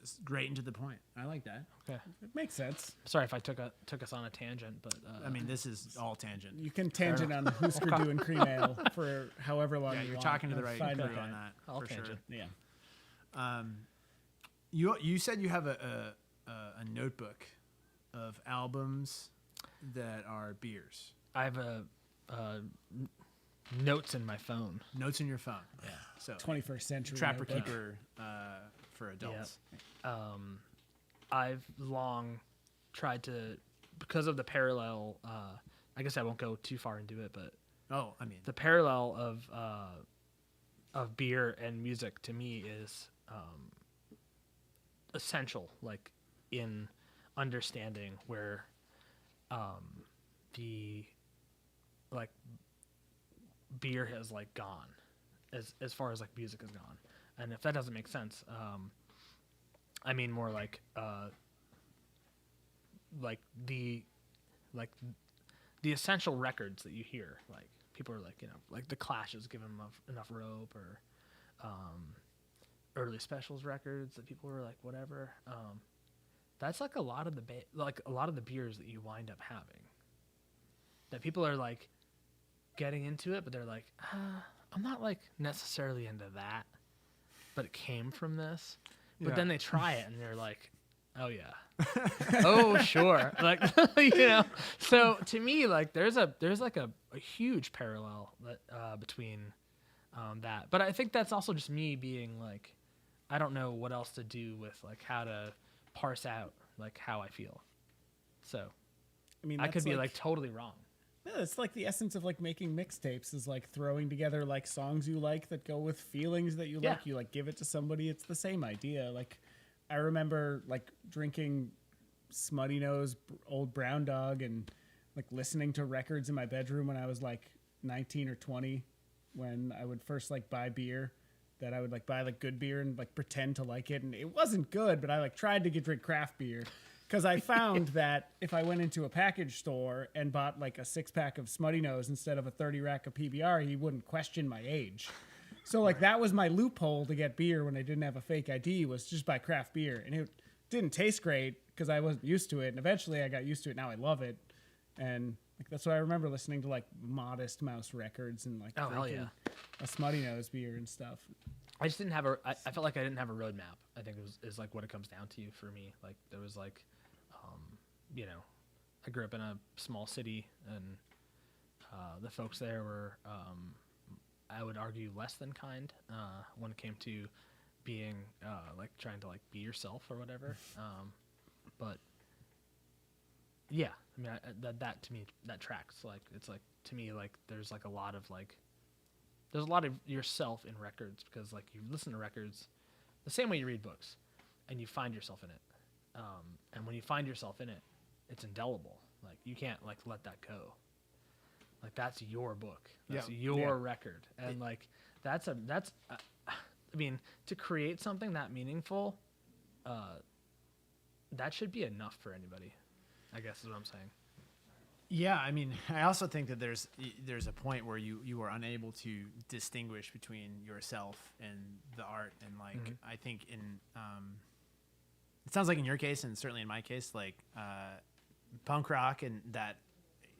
It's great and to the point. I like that. Okay. It makes sense. Sorry if I took us on a tangent, but I mean, this is all tangent. You can tangent on Husker Du and cream ale for however long Yeah, you you're want. talking to the I'm right fine crew with on that. that I'll for tangent. sure. Yeah. You said you have a notebook of albums that are beers. I have notes in my phone. Notes in your phone. Yeah. So 21st century. Trapper notebook. Keeper for adults. I've long tried to because of the parallel. I guess I won't go too far into it, but the parallel of beer and music to me is essential, like in understanding where the like beer has like gone as far as like music has gone. And if that doesn't make sense, I mean more like the essential records that you hear, like people are like, you know, like the Clash has given them enough rope, or early Specials records that people were like whatever. That's like a lot of the beers that you wind up having, that people are like getting into it, but they're like, I'm not like necessarily into that, but it came from this. But then they try it and they're like, oh yeah, oh sure, like you know. So to me, like there's like a huge parallel that between that. But I think that's also just me being like, I don't know what else to do with like how to parse out like how I feel. So I mean, I could be like totally wrong. Yeah, it's like the essence of like making mixtapes is like throwing together like songs you like that go with feelings that you like. You like give it to somebody. It's the same idea. Like I remember like drinking Smutty Nose Old Brown Dog and like listening to records in my bedroom when I was like 19 or 20, when I would first like buy beer, that I would like buy like good beer and like pretend to like it. And it wasn't good, but I like tried to drink craft beer. Because I found that if I went into a package store and bought like a 6-pack of Smutty Nose instead of a 30-rack of PBR, he wouldn't question my age. So like that was my loophole to get beer when I didn't have a fake ID, was just buy craft beer. And it didn't taste great because I wasn't used to it. And eventually I got used to it. Now I love it. And like that's why I remember listening to like Modest Mouse records and like drinking a Smutty Nose beer and stuff. I just didn't have I felt like I didn't have a roadmap. I think is like what it comes down to for me. Like there was like, you know, I grew up in a small city, and the folks there were, I would argue, less than kind when it came to being like trying to like be yourself or whatever. But yeah, I mean that to me that tracks. Like it's like to me like there's like a lot of like there's a lot of yourself in records, because like you listen to records the same way you read books, and you find yourself in it. And when you find yourself in it, it's indelible. Like you can't like let that go. Like that's your book. That's your record. And like that's I mean, to create something that meaningful, that should be enough for anybody, I guess is what I'm saying. Yeah, I mean, I also think that there's a point where you are unable to distinguish between yourself and the art, and like I think in it sounds like in your case, and certainly in my case, like punk rock and that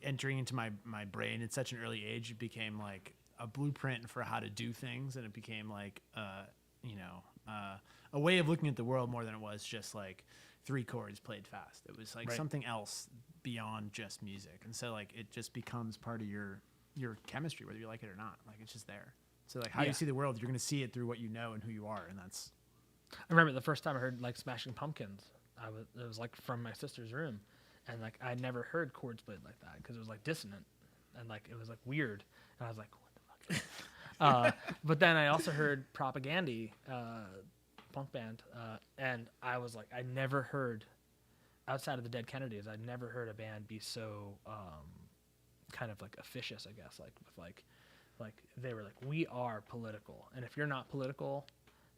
entering into my brain at such an early age, it became like a blueprint for how to do things, and it became like a way of looking at the world more than it was just like 3 chords played fast. It was like something else beyond just music, and so like it just becomes part of your chemistry, whether you like it or not. Like it's just there. So like how you see the world, you're going to see it through what you know and who you are, and that's. I remember the first time I heard like Smashing Pumpkins. It was like from my sister's room, and like I never heard chords played like that because it was like dissonant, and like it was like weird, and I was like, what the fuck? But then I also heard Propaganda, punk band, and I was like, I never heard, outside of the Dead Kennedys, I'd never heard a band be so kind of like officious, I guess, like with like they were like, we are political, and if you're not political,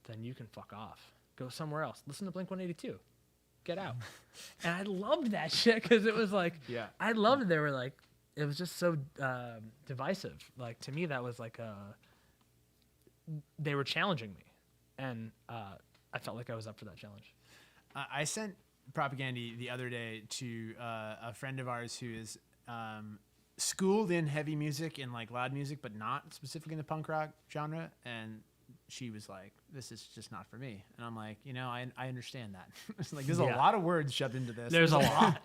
then you can fuck off. Go somewhere else. Listen to Blink-182. Get out. And I loved that shit because it was like, I loved it. They were like, it was just so divisive. Like to me, that was like they were challenging me, and I felt like I was up for that challenge. I sent Propaganda the other day to a friend of ours who is schooled in heavy music and like loud music, but not specifically in the punk rock genre, and she was like, this is just not for me. And I'm like, you know, I understand that. It's like there's a lot of words shoved into this. There's a lot.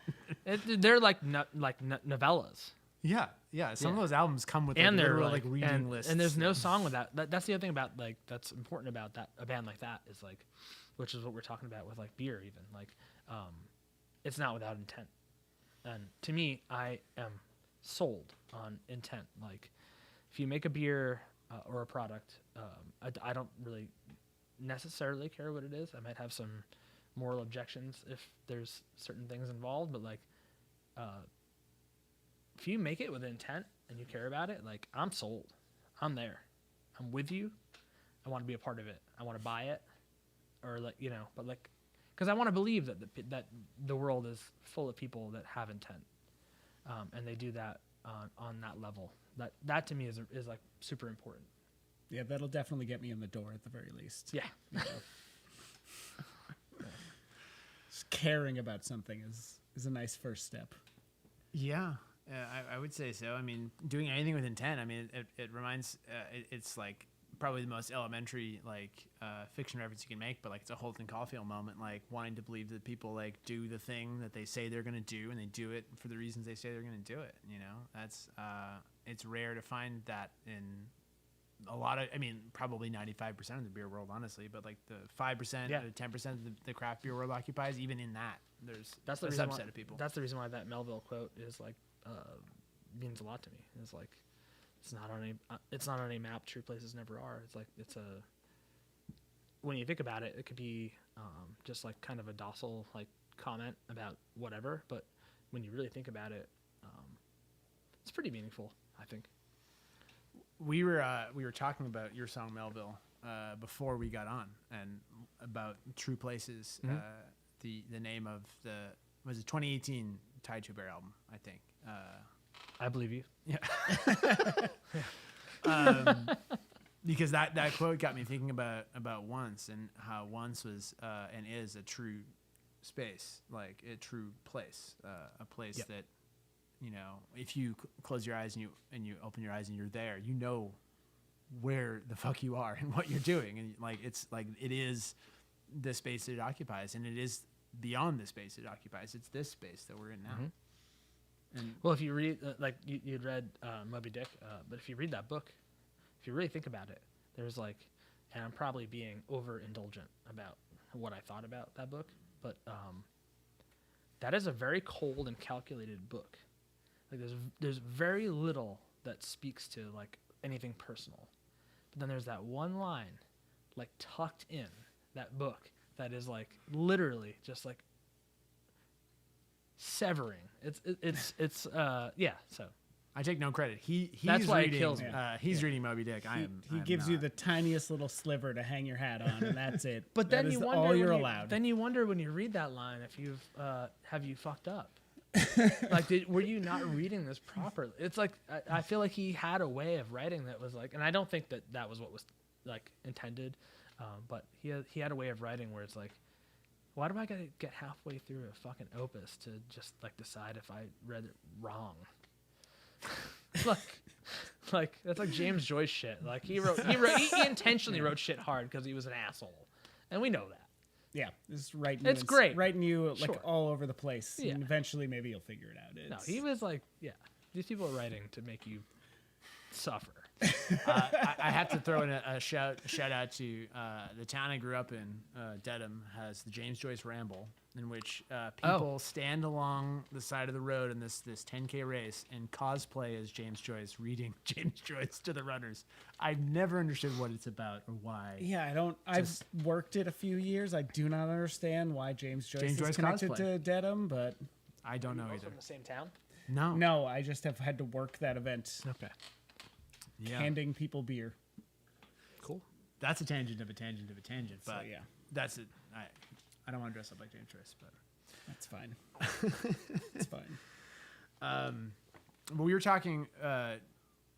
They're like novellas. Yeah. Some of those albums come with and like, they're literal, like reading lists. And there's no song without that. That's the other thing about like that's important about that a band like that is like, which is what we're talking about with like beer even like, it's not without intent. And to me, I am sold on intent. Like, if you make a beer or a product, I don't really necessarily care what it is. I might have some moral objections if there's certain things involved, but like, if you make it with intent and you care about it, like, I'm sold. I'm there. I'm with you. I want to be a part of it. I want to buy it, or like, you know, but like, because I want to believe that that the world is full of people that have intent, and they do that on that level. That to me is like super important. Yeah, that'll definitely get me in the door at the very least. Yeah. You know. Just caring about something is a nice first step. Yeah, I would say so. I mean, doing anything with intent. I mean, it reminds. It's like probably the most elementary like fiction reference you can make, but like it's a Holden Caulfield moment, like wanting to believe that people like do the thing that they say they're going to do, and they do it for the reasons they say they're going to do it. You know, that's it's rare to find that in a lot of. I mean, probably 95% of the beer world, honestly, but like the 5%, Yeah. 10% of the craft beer world occupies. Even in that, there's That's the a reason subset why, of people. That's the reason why that Melville quote is like means a lot to me. It's like it's not on a map. True places never are. It's like when you think about it, it could be just like kind of a docile like comment about whatever. But when you really think about it, it's pretty meaningful, I think. We were talking about your song Melville before we got on, and about True Places. Mm-hmm. The name of was it 2018 Tied to a Bear album, I think. I believe you. Yeah. Because that quote got me thinking about Once, and how Once was and is a true space, like a true place, a place that, you know, if you close your eyes and you open your eyes and you're there, you know where the fuck you are and what you're doing, and like it's like it is the space that it occupies, and it is beyond the space it occupies. It's this space that we're in now. Mm-hmm. And Well, if you read, like you'd read Moby Dick, but if you read that book, if you really think about it, there's like, and I'm probably being overindulgent about what I thought about that book, but that is a very cold and calculated book. Like there's very little that speaks to like anything personal, but then there's that one line, like tucked in that book, that is like literally just like severing. It's yeah. So I take no credit. He's That's why it reading, kills me. He's reading Moby Dick. He gives you the tiniest little sliver to hang your hat on, and that's it. But then That you is wonder all when you're you, allowed. Then you wonder when you read that line if you've have you fucked up. Like were you not reading this properly? It's like I feel like he had a way of writing that was like, and I don't think that was what was like intended, but he had a way of writing where it's like, why do I gotta get halfway through a fucking opus to just like decide if I read it wrong? like that's like James Joyce shit. Like he intentionally wrote shit hard because he was an asshole, and we know that. Yeah, just writing. It's great. Writing you like Sure. all over the place, Yeah. and eventually maybe you'll figure it out. No, It's, he was like, yeah, these people are writing to make you suffer. I have to throw in a shout out to the town I grew up in. Dedham has the James Joyce Ramble, in which people stand along the side of the road in this 10K race and cosplay as James Joyce, reading James Joyce to the runners. I've never understood what it's about or why. Yeah, I don't. I've worked it a few years. I do not understand why James Joyce is connected cosplay. to Dedham, but I don't know either. From the same town. no, I just have had to work that event, Okay. Yeah, handing people beer. Cool. that's a tangent of a tangent of a tangent. So But yeah, that's it. I don't want to dress up like James Joyce, but. that's fine. It's fine. But we were talking.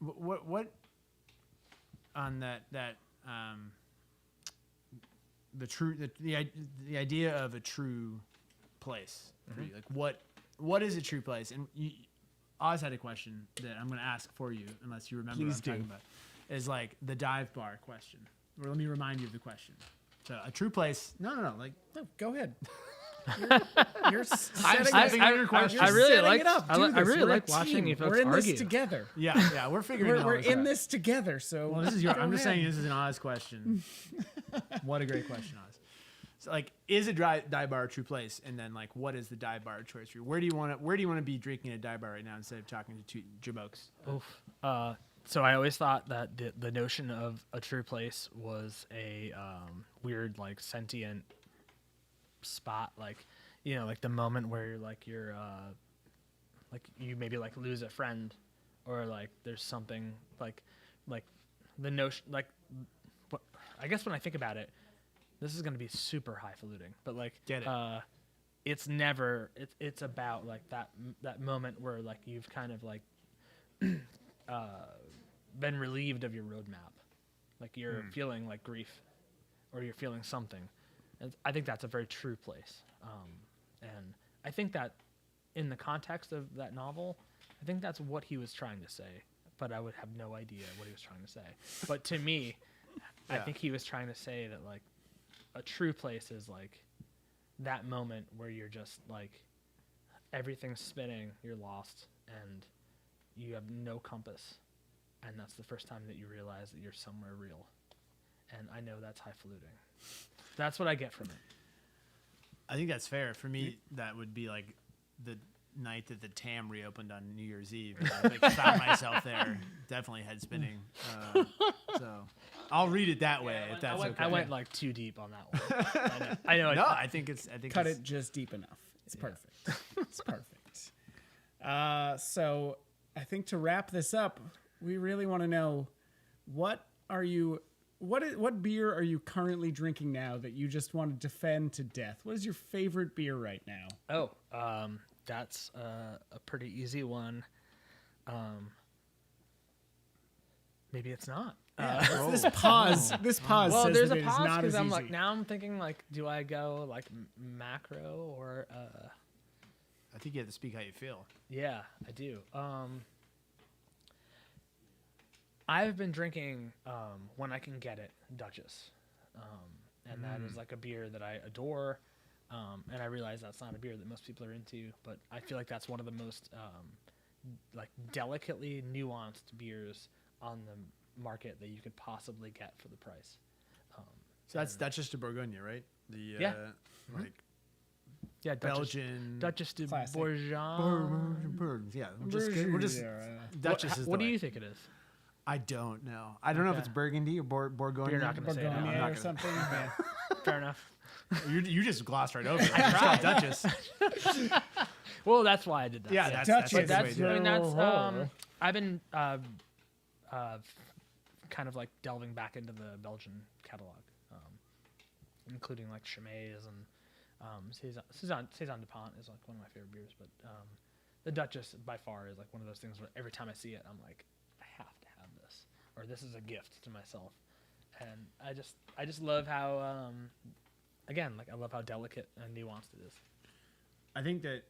What on that the idea of a true place. For you. Like what is a true place? And Oz had a question that I'm going to ask for you, unless you remember Please what I'm do. talking about. Is like the dive bar question. Or let me remind you of the question. So a true place. No. Like No, go ahead. You're I'm setting stepping on your question. I really setting like. it up. I Do this. really We're a like watching team. you folks We're in argue. this together. yeah, we're figuring. We're all in out. this together. So Well, this is your. go I'm just ahead. saying this is an Oz question. What a great question, Oz. So like, is a dive bar a true place? And then like, what is the dive bar choice for you? Where do you want to be drinking at a dive bar right now instead of talking to two jamokes? Oof. So I always thought that the notion of a true place was a weird, like, sentient spot, like, you know, like the moment where you're like you maybe like lose a friend, or like there's something like the notion, like, what, I guess when I think about it, this is going to be super highfalutin, but like, Get it. It's never, it's about like that moment where like you've kind of like been relieved of your roadmap, like you're feeling like grief, or you're feeling something. And I think that's a very true place, and I think that in the context of that novel, I think that's what he was trying to say, but I would have no idea what he was trying to say. But to me, I think he was trying to say that like a true place is like that moment where you're just like everything's spinning, you're lost, and you have no compass, and that's the first time that you realize that you're somewhere real. And I know that's highfalutin. That's what I get from it. I think that's fair. For me, that would be like the night that the TAM reopened on New Year's Eve. I like found myself there, definitely head spinning. So I'll read it that way if that's okay. I went like too deep on that one. I know. No, I think Cut it just deep enough. It's perfect. It's perfect. So I think to wrap this up, we really want to know what beer are you currently drinking now that you just want to defend to death? What is your favorite beer right now? Oh, that's a pretty easy one. Maybe it's not. This pause. Well, says there's that a it is pause not because as I'm easy. like, now I'm thinking like, do I go like macro or I think you have to speak how you feel. yeah, I do. I've been drinking when I can get it, Duchess, and that is like a beer that I adore, and I realize that's not a beer that most people are into, but I feel like that's one of the most like delicately nuanced beers on the market that you could possibly get for the price. So that's just a Bourgogne, right? The like Yeah, Belgian Duchess de Classic. Bourgogne. Yeah, we'll just Duchess is the What do way. you think it is? I don't know. I don't know if it's Burgundy or Bourgogne. You're not going to say it. Bourgogne No, or something. Yeah. fair enough. You just glossed right over it. It's called Duchess. Well, that's why I did that. Yeah, that's Duchess. a good way That's, to do I it. mean, that's, I've been kind of like delving back into the Belgian catalog, including like Chimay and Saison Dupont is like one of my favorite beers, but the Duchess by far is like one of those things where every time I see it, I'm like, I have to have this, or this is a gift to myself. And I just love how, again, like I love how delicate and nuanced it is. I think that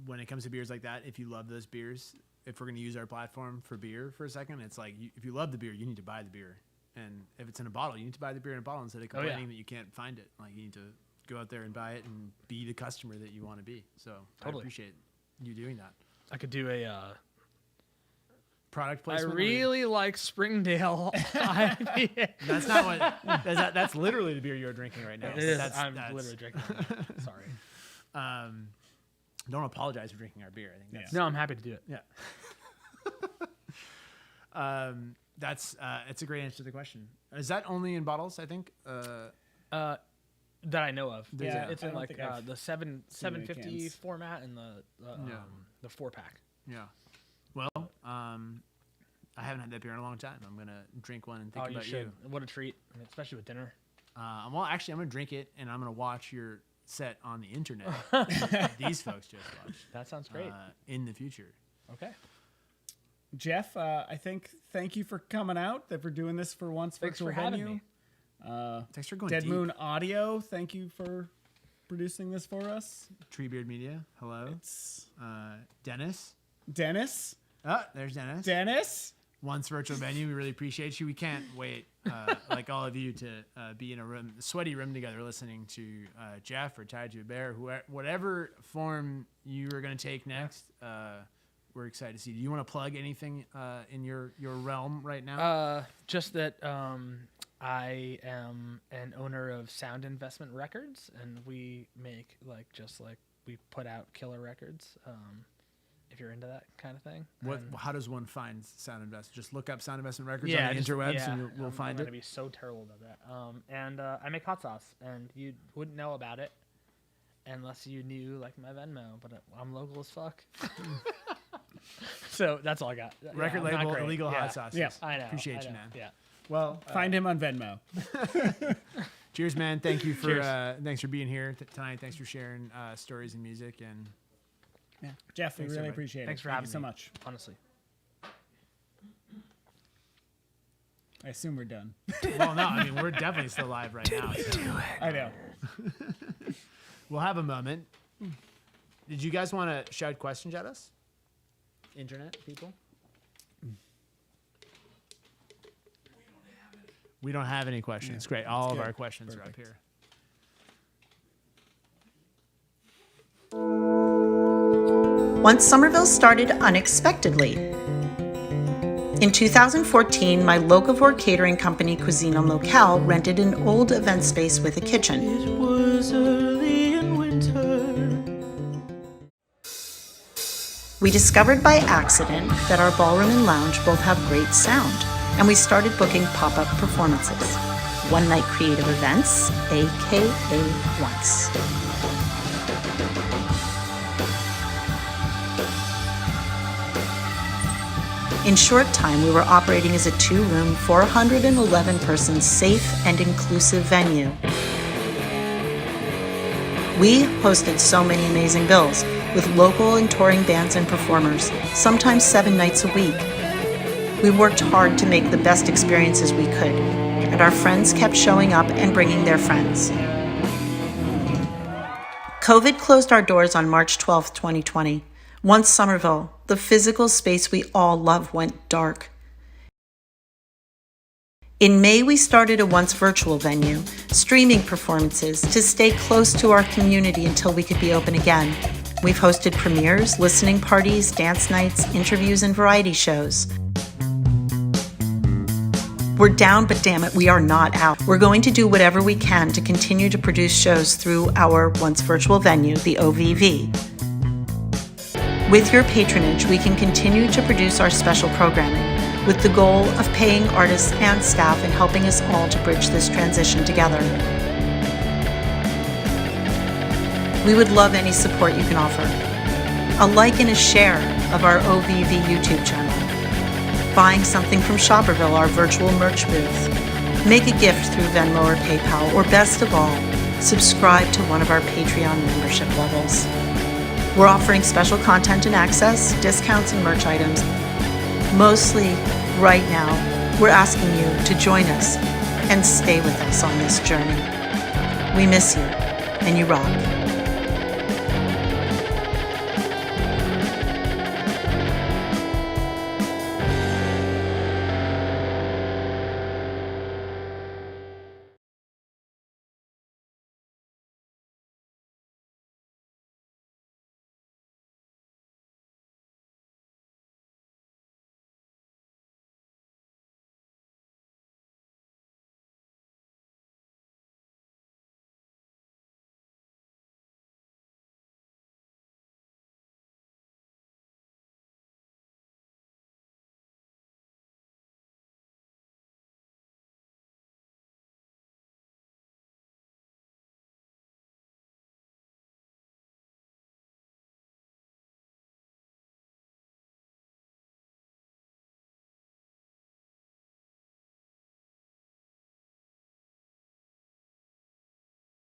when it comes to beers like that, if you love those beers, if we're going to use our platform for beer for a second, it's like if you love the beer, you need to buy the beer. And if it's in a bottle, you need to buy the beer in a bottle instead of complaining that you can't find it. Like you need to go out there and buy it and be the customer that you want to be. So Totally. I appreciate you doing that. I could do a. Product I placement. really like Springdale IPA. That's not what. That's literally the beer you're drinking right now. It is. That's Literally drinking. Sorry. Don't apologize for drinking our beer. I think that's No, I'm happy to do it. yeah. It's a great answer to the question. Is that only in bottles? I think. That I know of. Yeah, It's I in don't like think I've the seen any 750 cans. format and the 4-pack. Yeah. Well, I haven't had that beer in a long time. I'm gonna drink one and think Oh, you about should. What a treat, I mean, especially with dinner. Well, actually, I'm gonna drink it and I'm gonna watch your set on the internet. These folks just watched. That sounds great. In the future. Okay. Jeff, I think thank you for coming out, for doing this for once Thanks virtual for having venue. me. Thanks for going Dead deep. Moon Audio, thank you for producing this for us. Treebeard Media. Hello. Dennis. Dennis. Oh, there's Dennis. Dennis. Once virtual venue, we really appreciate you. We can't wait, like all of you, to be in a sweaty room together, listening to Jeff or Tied to a Bear, whatever form you are going to take next. We're excited to see. Do you want to plug anything in your realm right now? Just that I am an owner of Sound Investment Records, and we make we put out killer records. If you're into that kind of thing. How does one find Sound Invest? Just look up Sound Investment Records Yeah, on the interwebs, and we'll I'm find gonna it. be so terrible about that. And I make hot sauce, and you wouldn't know about it unless you knew like my Venmo. But I'm local as fuck. So that's all I got. Record I'm not label, great. illegal Yeah. hot sauces. Yeah. I know. Appreciate I you, know. man. Yeah. Well, Find him on Venmo. cheers, man. Thank you for Cheers. thanks for being here tonight. Thanks for sharing stories and music. And Yeah. Jeff, we Thanks, really everybody. appreciate it. Thanks for Thank having you so me. much. Honestly. I assume we're done. well, no, I mean we're definitely still live right now. So I know. we'll have a moment. Did you guys want to shout questions at us? Internet people? We don't have any questions. Yeah, Great. All of good. our questions are up Perfect. here. Once Somerville started unexpectedly. In 2014, my locavore catering company Cuisine en Locale rented an old event space with a kitchen. It was early in winter. We discovered by accident that our ballroom and lounge both have great sound, and we started booking pop-up performances. One Night Creative Events, aka Once. In short time, we were operating as a 2-room, 411-person safe and inclusive venue. We hosted so many amazing bills with local and touring bands and performers, sometimes 7 nights a week. We worked hard to make the best experiences we could, and our friends kept showing up and bringing their friends. COVID closed our doors on March 12, 2020. Once Somerville, the physical space we all love, went dark. In May, we started a once virtual venue, streaming performances to stay close to our community until we could be open again. We've hosted premieres, listening parties, dance nights, interviews, and variety shows. We're down, but damn it, we are not out. We're going to do whatever we can to continue to produce shows through our once virtual venue, the OVV. With your patronage, we can continue to produce our special programming with the goal of paying artists and staff and helping us all to bridge this transition together. We would love any support you can offer. A like and a share of our OVV YouTube channel. Buying something from Shopperville, our virtual merch booth. Make a gift through Venmo or PayPal, or best of all, subscribe to one of our Patreon membership levels. We're offering special content and access, discounts and merch items. Mostly, right now, we're asking you to join us and stay with us on this journey. We miss you, and you rock.